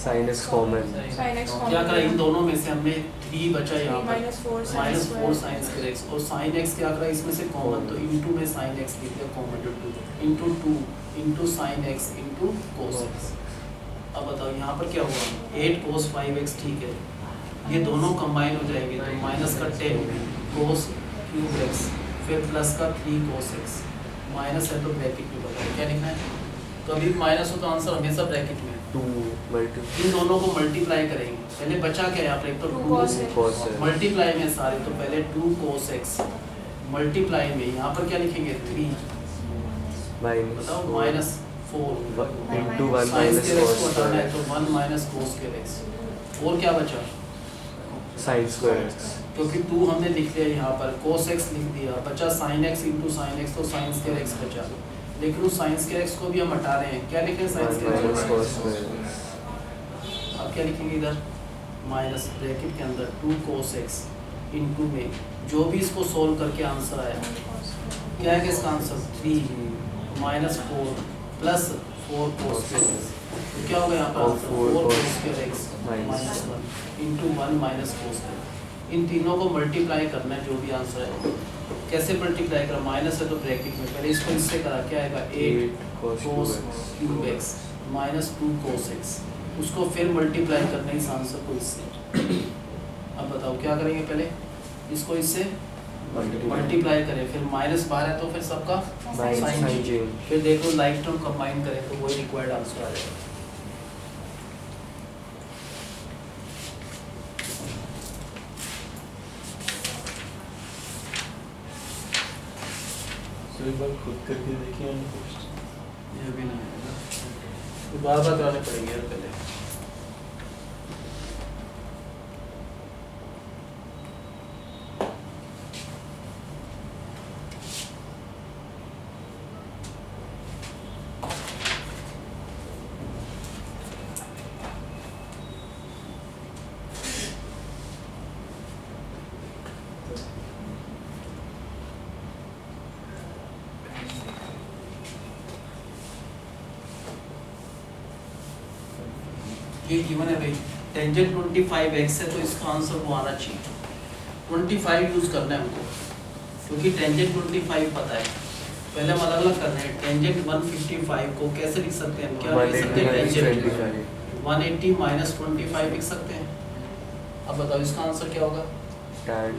[SPEAKER 1] sin x common
[SPEAKER 4] sin x
[SPEAKER 2] क्या करा, इन दोनों में से हमने 3 बचा यहाँ पर
[SPEAKER 4] -4
[SPEAKER 2] -4 sin square x और sin x क्या करा इसमें से कॉमन, तो इनटू में sin x लिख दिया common, into 2 into sin x into cos x। अब बताओ यहाँ पर क्या हुआ 8 cos 5x, ठीक है, ये दोनों कंबाइन हो जाएंगे तो माइनस का 10 cos cube x फिर प्लस का 3 cos x, माइनस है तो ब्रैकेट में बताओ क्या लिखना है, कभी माइनस हो तो आंसर हमेशा ब्रैकेट में,
[SPEAKER 1] 2 मल्टी
[SPEAKER 2] इन दोनों को मल्टीप्लाई करेंगे। पहले बचा क्या यहाँ पर, एक तो
[SPEAKER 4] 2 cos x।
[SPEAKER 1] cos x
[SPEAKER 2] multiply में सारे, तो पहले 2 cos x मल्टीप्लाई में यहाँ पर क्या लिखेंगे 3 बताओ
[SPEAKER 1] minus
[SPEAKER 2] -4
[SPEAKER 1] into 1
[SPEAKER 2] sine
[SPEAKER 1] minus
[SPEAKER 2] square x
[SPEAKER 1] cos
[SPEAKER 2] को हटाना है
[SPEAKER 1] square
[SPEAKER 2] तो 1 माइनस cos स्क्वायर x। और क्या बचा,
[SPEAKER 1] sin square x
[SPEAKER 2] क्योंकि 2 हमने लिख लिया यहाँ पर, cos x लिख दिया, बचा sin x into sin x, तो sin स्क्वायर x बचा। लेकिन उस sin स्क्वायर x को भी हम हटा रहे हैं, क्या लिखें sin
[SPEAKER 1] 1
[SPEAKER 2] square
[SPEAKER 1] minus
[SPEAKER 2] x।
[SPEAKER 1] cos square x
[SPEAKER 2] अब क्या लिखेंगे इधर, माइनस ब्रैकेट के अंदर 2 cos x इनटू में जो भी इसको सोल्व करके आंसर आया, क्या है कि इसका answer 3 minus 4 plus 4 cos square x, तो क्या होगा यहाँ पर
[SPEAKER 1] और
[SPEAKER 2] answer
[SPEAKER 1] 4
[SPEAKER 2] 4
[SPEAKER 1] cos
[SPEAKER 2] cos square x
[SPEAKER 1] minus
[SPEAKER 2] 1 into 1 minus cos square। इन तीनों को मल्टीप्लाई करना है, जो भी आंसर है कैसे मल्टीप्लाई करा, माइनस है तो ब्रैकेट में पहले इसको इससे करा, क्या आएगा 8
[SPEAKER 1] cos
[SPEAKER 2] cos cube x minus 2 cos x, उसको फिर मल्टीप्लाई करना है इस आंसर को इससे। अब बताओ क्या करेंगे, पहले इसको इससे मल्टीप्लाई करें, फिर माइनस बाहर है तो फिर सबका
[SPEAKER 1] Minus
[SPEAKER 2] sign
[SPEAKER 1] sign
[SPEAKER 2] change,
[SPEAKER 1] change।
[SPEAKER 2] फिर देखो लाइक टर्म कंबाइन करें तो वही रिक्वायर्ड आंसर आ जाएगा।
[SPEAKER 3] तो एक बार खुद करके देखिए
[SPEAKER 2] ये भी नहीं है ना, तो बार बार कराने पड़ेंगे यार पहले। ये गिवन है भाई, टेंजेंट 25x है तो इसका आंसर वो आना चाहिए। 25 यूज करना है हमको, क्योंकि टेंजेंट 25 पता है। पहले हम अलग अलग करना है, टेंजेंट 155 को कैसे लिख सकते हैं, क्या लिख सकते हैं, टेंजेंट 180 माइनस 25 लिख सकते हैं। अब बताओ इसका आंसर क्या होगा,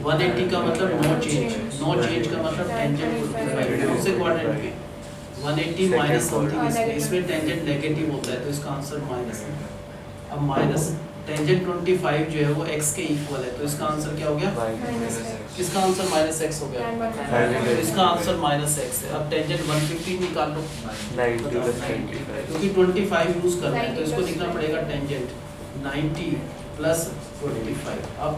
[SPEAKER 2] 180 का मतलब नो चेंज, नो चेंज का मतलब टेंजेंट 25 कौन से क्वाड्रेंट में, 180 माइनस समथिंग, इसमें टेंजेंट नेगेटिव होता है तो इसका आंसर माइनस है। अब माइनस टेंजेंट 25 जो है वो x के इक्वल है तो इसका आंसर क्या हो गया, इसका आंसर माइनस x हो गया, तो इसका आंसर माइनस x है। अब टेंजेंट 150 निकाल लो,
[SPEAKER 1] 90 plus 25
[SPEAKER 2] क्योंकि 25 यूज करना है तो इसको लिखना पड़ेगा टेंजेंट 90 प्लस 25। अब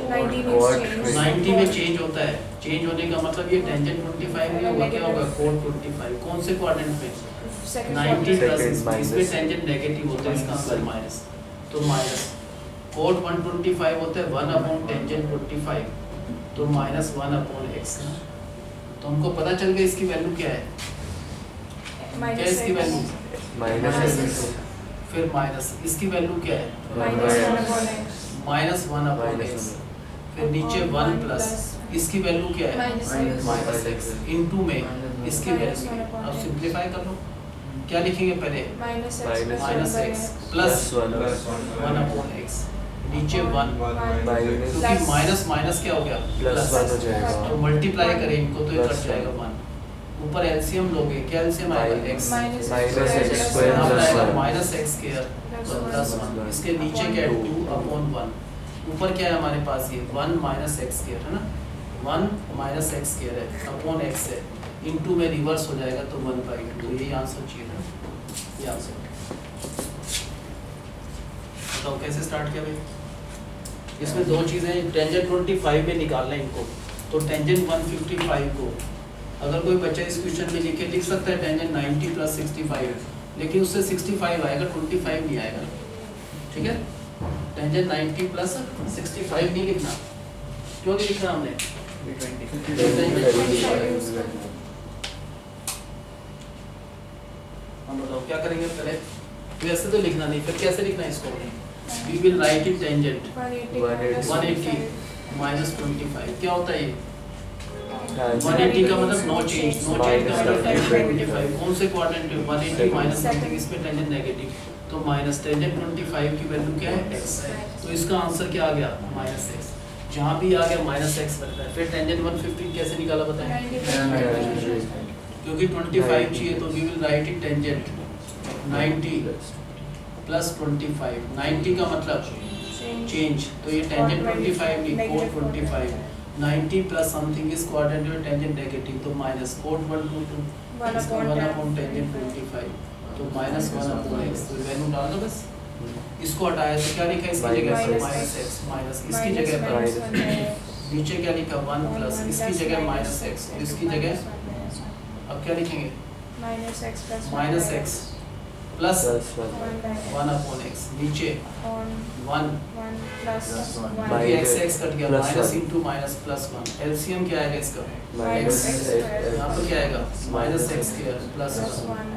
[SPEAKER 2] 90 में चेंज होता है, चेंज होने का मतलब ये टेंजेंट 25 नहीं होगा, क्या होगा कोट 25। कौन से क्वाड्रेंट में, 90 प्लस इसमें टेंजेंट नेगेटिव होता है, इसका आंसर माइनस, तो माइनस कोट 125 होता है 1 अपॉन टेंजेंट 25, तो माइनस 1 अपॉन x। तो हमको पता चल गया इसकी वैल्यू क्या है, क्या है इसकी वैल्यू,
[SPEAKER 1] minus
[SPEAKER 2] फिर माइनस इसकी वैल्यू क्या है, माइनस 1 अपॉन x, फिर नीचे 1 प्लस इसकी वैल्यू क्या है, माइनस x इनटू में इसकी वैल्यू। अब सिंपलीफाई कर लो, क्या लिखेंगे पहले, minus x plus 1 upon x, नीचे 1, क्योंकि माइनस माइनस क्या हो गया
[SPEAKER 1] प्लस 1 हो जाएगा,
[SPEAKER 2] तो मल्टीप्लाई करें इनको तो ये कट जाएगा 1, ऊपर एलसीएम लोगे, क्या एलसीएम आएगा x,
[SPEAKER 1] minus x square
[SPEAKER 2] यहाँ पर
[SPEAKER 1] plus
[SPEAKER 2] आएगा
[SPEAKER 1] 1
[SPEAKER 2] माइनस x स्क्वायर प्लस 1, इसके नीचे क्या है 2 अपॉन 1, ऊपर क्या है हमारे पास ये 1 माइनस x स्क्वायर है ना, 1 माइनस x स्क्वायर है अपॉन x है, इनटू में रिवर्स हो जाएगा तो 1/2, तो यही आंसर चाहिए था, ये आंसर। बताओ कैसे स्टार्ट किया भाई, इसमें दो चीज़ें, टेंजेंट 25 में निकालना है इनको, तो टेंजेंट 155 को अगर कोई बच्चा इस क्वेश्चन में लिख सकता है टेंजेंट 90 प्लस 65, लेकिन उससे 65 आएगा 25 नहीं आएगा, ठीक है। टेंजेंट 90 प्लस 65 नहीं लिखना, क्यों नहीं लिखना हमने, हम बताओ क्या करेंगे पहले, वैसे तो लिखना नहीं, फिर कैसे लिखना है इसको, we will write in tangent 180 minus 25, क्या होता है ये 180 का मतलब नो चेंज, नो चेंज का मतलब टेंजेंट 25, कौन से क्वाड्रेंट है 180 माइनस समथिंग, इसमें टेंजेंट नेगेटिव, तो माइनस टेंजेंट 25 की वैल्यू क्या है x, तो इसका आंसर क्या आ गया माइनस x, जहाँ भी आ गया माइनस x लगता है। फिर टेंजेंट 150 कैसे निकाला बताएं, क्योंकि 25 चाहिए तो we will write in tangent 90 plus 25, 90 का मतलब चेंज, तो ये टेंजेंट 25 नहीं cot 25, 90 plus something is quadrant में टेंजेंट नेगेटिव, तो माइनस कोट 1 2 2 इसका 1 अपॉन टेंजेंट 25, तो माइनस 1 अपॉन x, तो वैल्यू डाल दो बस। इसको हटाया तो क्या लिखा इसकी जगह पर माइनस x, माइनस इसकी जगह पर नीचे क्या लिखा 1 प्लस इसकी जगह माइनस x, और इसकी जगह अब क्या लिखेंगे minus x plus 1 upon x, नीचे 1 क्योंकि x से x कट गया, minus into minus plus 1, LCM क्या आएगा इसका
[SPEAKER 1] माइनस
[SPEAKER 2] यहाँ पर क्या आएगा माइनस एक्स स्क्वायर प्लस 1,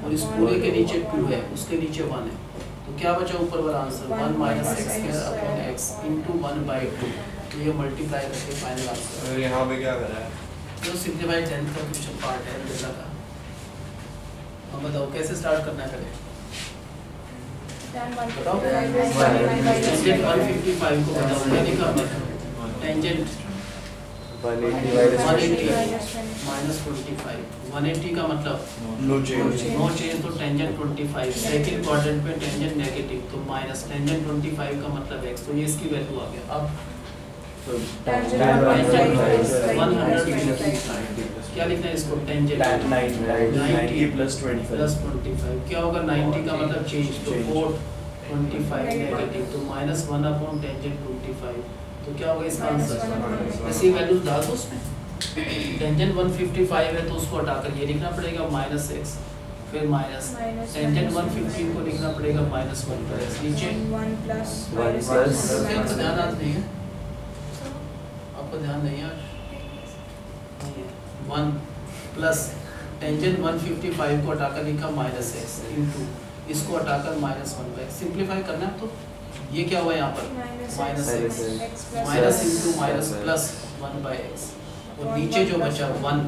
[SPEAKER 2] और इस पूरे के नीचे 2 है, उसके नीचे 1 है, तो क्या बचा ऊपर वाला answer 1 minus x square upon x into 1/2, तो ये मल्टीप्लाई करके फाइनल आंसर।
[SPEAKER 3] और यहाँ पे क्या करा है?
[SPEAKER 2] तो सिंपलीफाइड 10th का क्वेश्चन पार्ट है डेटा का। अब बताओ कैसे स्टार्ट करना है पहले बताओ। टेंजेंट 155 को बताओ क्या लिखा हमने, टेंजेंट 180 माइनस 25, 180 का मतलब
[SPEAKER 3] नो चेंज।
[SPEAKER 2] नो चेंज, तो टेंजेंट 25, सेकंड क्वाड्रेंट में टेंजेंट नेगेटिव, तो माइनस टेंजेंट 25 का मतलब x, तो ये इसकी वैल्यू आ गया। अब क्या लिखना है इसको टेंजेंट
[SPEAKER 1] 90 प्लस 25
[SPEAKER 2] प्लस 25, क्या होगा 90 का मतलब चेंज, तो कोट 25 नेगेटिव, तो माइनस 1 अपॉन टेंजेंट 25, तो क्या होगा इसका आंसर, ऐसी वैल्यू डाल दो उसमें। टेंजेंट 155 है तो उसको हटाकर ये लिखना पड़ेगा माइनस x, फिर माइनस टेंजेंट 150 को लिखना पड़ेगा माइनस 1 प्लस नीचे
[SPEAKER 4] 1 प्लस
[SPEAKER 2] आपको ध्यान आज नहीं है, आपको ध्यान नहीं है 1 प्लस टेंजेंट 155 को हटाकर लिखा माइनस x इंटू इसको हटाकर माइनस 1/x, सिंप्लीफाई करना है तो ये क्या हुआ यहाँ पर minus x minus into minus plus 1/x, और नीचे जो बचा 1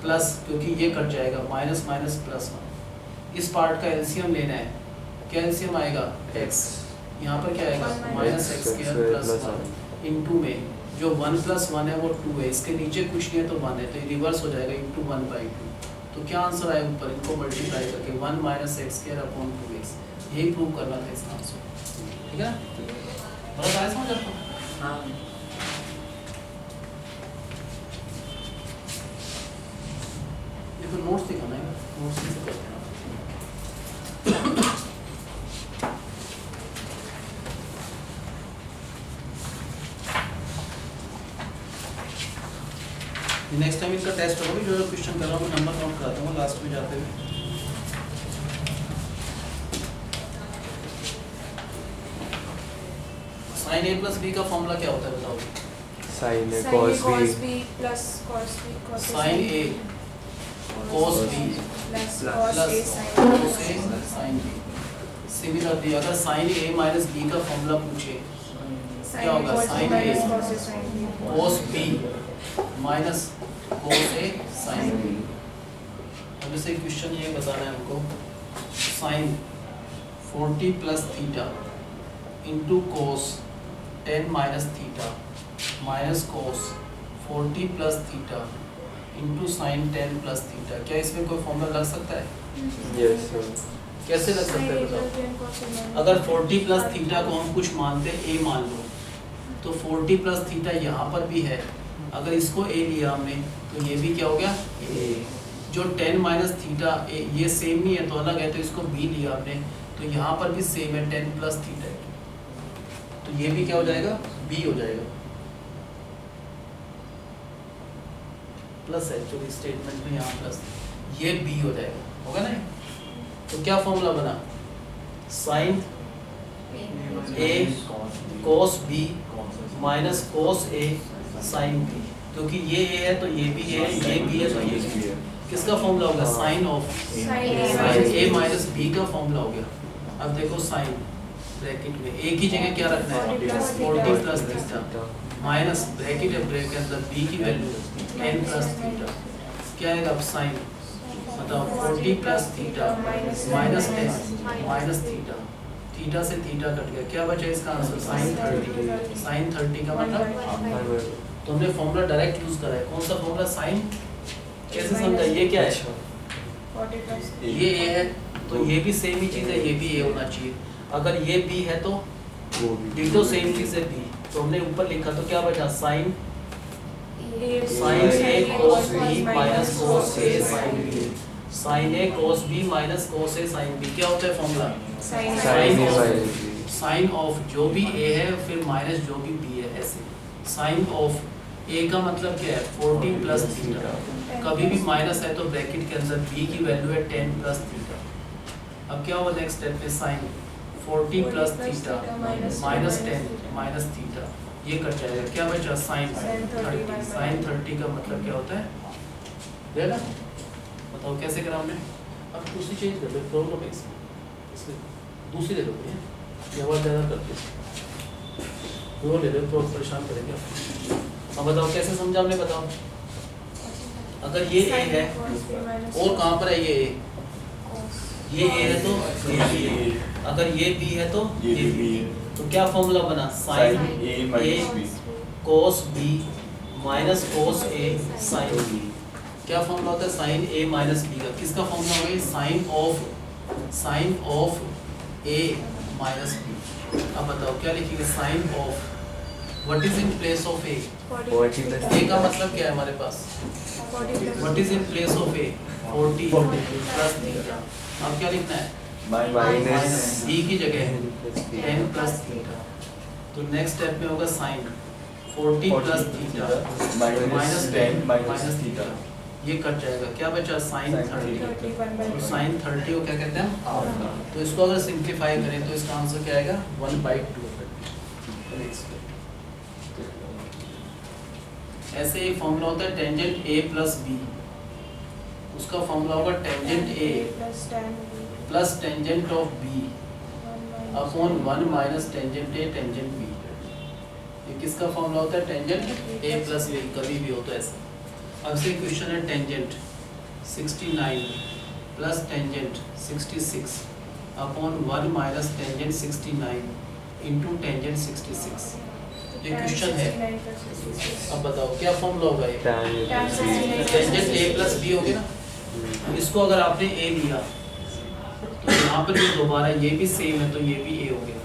[SPEAKER 2] प्लस, क्योंकि ये कट जाएगा माइनस माइनस प्लस 1, इस पार्ट का एलसीएम लेना है, क्या एलसीएम आएगा x, यहाँ पर क्या आएगा minus x square plus 1 into में जो 1 प्लस 1 है वो 2 है, इसके नीचे कुछ नहीं है तो 1 है, तो ये रिवर्स हो जाएगा इंटू 1/2, तो क्या आंसर आएगा ऊपर इनको मल्टीप्लाई करके 1 minus x square upon 2x, यही प्रूव करना था इसका आंसर, ठीक है बहुत आया समझ आपको। हाँ देखो नोट्स दिखाना है, नोट्स से करते हैं नेक्स्ट टाइम इनका टेस्ट होगा, जो क्वेश्चन कर रहा हूँ मैं नंबर काउंट कराता हूँ लास्ट में जाते हुए। साइन a प्लस b का फॉर्मूला क्या होता है बताओ।
[SPEAKER 1] Sine a cos b
[SPEAKER 4] plus cos b
[SPEAKER 2] sine a cos b
[SPEAKER 4] plus
[SPEAKER 2] plus cos a sin b। Similarly अगर साइन a माइनस b का फॉर्मूला पूछे क्या होगा, sine a cos b minus cos a sin b। अब जैसे question ये बताना है हमको, sine 40 plus theta into cos 10 minus theta minus cos 40 plus theta into sine 10 plus theta, क्या इसमें कोई फॉर्मूला लग सकता है?
[SPEAKER 1] Yes sir.
[SPEAKER 2] कैसे लग सकता है बताओ। अगर 40 प्लस थीटा को हम कुछ मानते हैं a मान लो, तो 40 प्लस थीटा यहाँ पर भी है, अगर इसको a लिया हमने तो ये भी क्या हो गया a। जो 10 माइनस थीटा ये सेम नहीं है तो अलग है, तो इसको b लिया आपने तो यहाँ पर भी सेम है 10 प्लस थीटा है, तो ये भी क्या हो जाएगा b हो जाएगा, प्लस है एक्चुअली स्टेटमेंट में यहाँ प्लस, ये b हो जाएगा, होगा ना। तो क्या फॉर्मूला बना, sine a cos b minus cos a sin b, क्योंकि ये a है तो ये भी a है, ये b है तो ये भी है, किसका फॉर्मूला होगा sine of sine a minus b का फॉर्मूला हो गया। अब देखो साइन ब्रैकेट में a की जगह क्या रखना है 40 प्लस थीटा माइनस ब्रैकेट है, ब्रैकेट के अंदर b की वैल्यू 10 प्लस थीटा, क्या आएगा अब साइन बताओ 40 plus theta minus 10 minus theta, theta से थीटा कट गया, क्या बचा इसका आंसर साइन 30, साइन 30 का मतलब तो हमने फॉर्मूला डायरेक्ट यूज करा है, कौन सा फॉर्मूला साइन, कैसे समझा, ये क्या है ये a है तो ये भी सेम ही चीज़ है, ये भी ए होना चाहिए। अगर ये बी है तो
[SPEAKER 1] वो भी
[SPEAKER 2] डिटो सेम चीज़ है बी, तो हमने ऊपर लिखा तो क्या बचा sine
[SPEAKER 4] Sin
[SPEAKER 2] a cos b minus cos a sin b, sin a cos b minus cos a sin b क्या होता है formula?
[SPEAKER 4] Sin
[SPEAKER 2] Sin
[SPEAKER 1] a
[SPEAKER 2] of-
[SPEAKER 1] minus b
[SPEAKER 2] sine of जो भी a है फिर माइनस जो भी b है, ऐसे साइन ऑफ a का मतलब क्या है 40 प्लस थीटा, कभी भी माइनस है तो ब्रैकेट के अंदर b की वैल्यू है 10 प्लस थीटा। अब क्या होगा नेक्स्ट स्टेप में sine 40 plus theta minus 10 minus theta, ये कट जाएगा, क्या बचा साइन
[SPEAKER 4] Sin 30
[SPEAKER 2] 30। साइन 30 का मतलब क्या होता है, देखा बताओ कैसे करा हमने। अब दूसरी चेंज कर लो, प्रॉब्लम है इसमें दूसरी ले लो भैया, ये आवाज़ ज़्यादा करते वो ले लो तो परेशान करेंगे आपको। अब बताओ कैसे समझा हमने, बताओ। अगर ये ए है और कहाँ पर है ये ए, ये ए है तो ये बी है, अगर ये बी है तो ये बी है, तो क्या फॉर्मूला बना sine
[SPEAKER 3] a minus b
[SPEAKER 2] cos b minus cos a sine b. क्या फॉर्मूला होता है साइन ए माइनस बी का, किसका फॉर्मूला होगा sine of a minus b. अब बताओ क्या लिखेंगे, sine of what is in place of a,
[SPEAKER 1] 40 plus
[SPEAKER 2] a का मतलब क्या है हमारे पास, what is in place of a 40 plus theta. अब क्या लिखना है
[SPEAKER 1] माइनस
[SPEAKER 2] बी की जगह 10 प्लस थीटा, तो नेक्स्ट स्टेप में होगा sine 40 plus theta minus 10 minus theta, ये कट जाएगा, क्या बचा साइन 30। तो साइन 30 को क्या कहते हैं हाफ, तो इसको अगर सिंप्लीफाई करें तो इसका आंसर क्या आएगा 1/2। ऐसे एक फॉर्मूला होता है टेंजेंट ए प्लस बी, उसका फॉर्मूला होगा tangent a plus tangent of b upon 1 minus tangent a tangent b. ये किसका फॉर्मूला होता है, टेंजेंट ए प्लस बी, कभी भी हो तो ऐसा। अब से क्वेश्चन है tangent 69 plus tangent 66 upon 1 minus tangent 69 into tangent 66, ये क्वेश्चन है। अब बताओ क्या फॉर्मूला होगा, ये टेंजेंट ए प्लस बी हो गया ना, इसको अगर आपने ए लिया तो यहाँ पर जो दोबारा ये भी सेम है तो ये भी ए हो गया,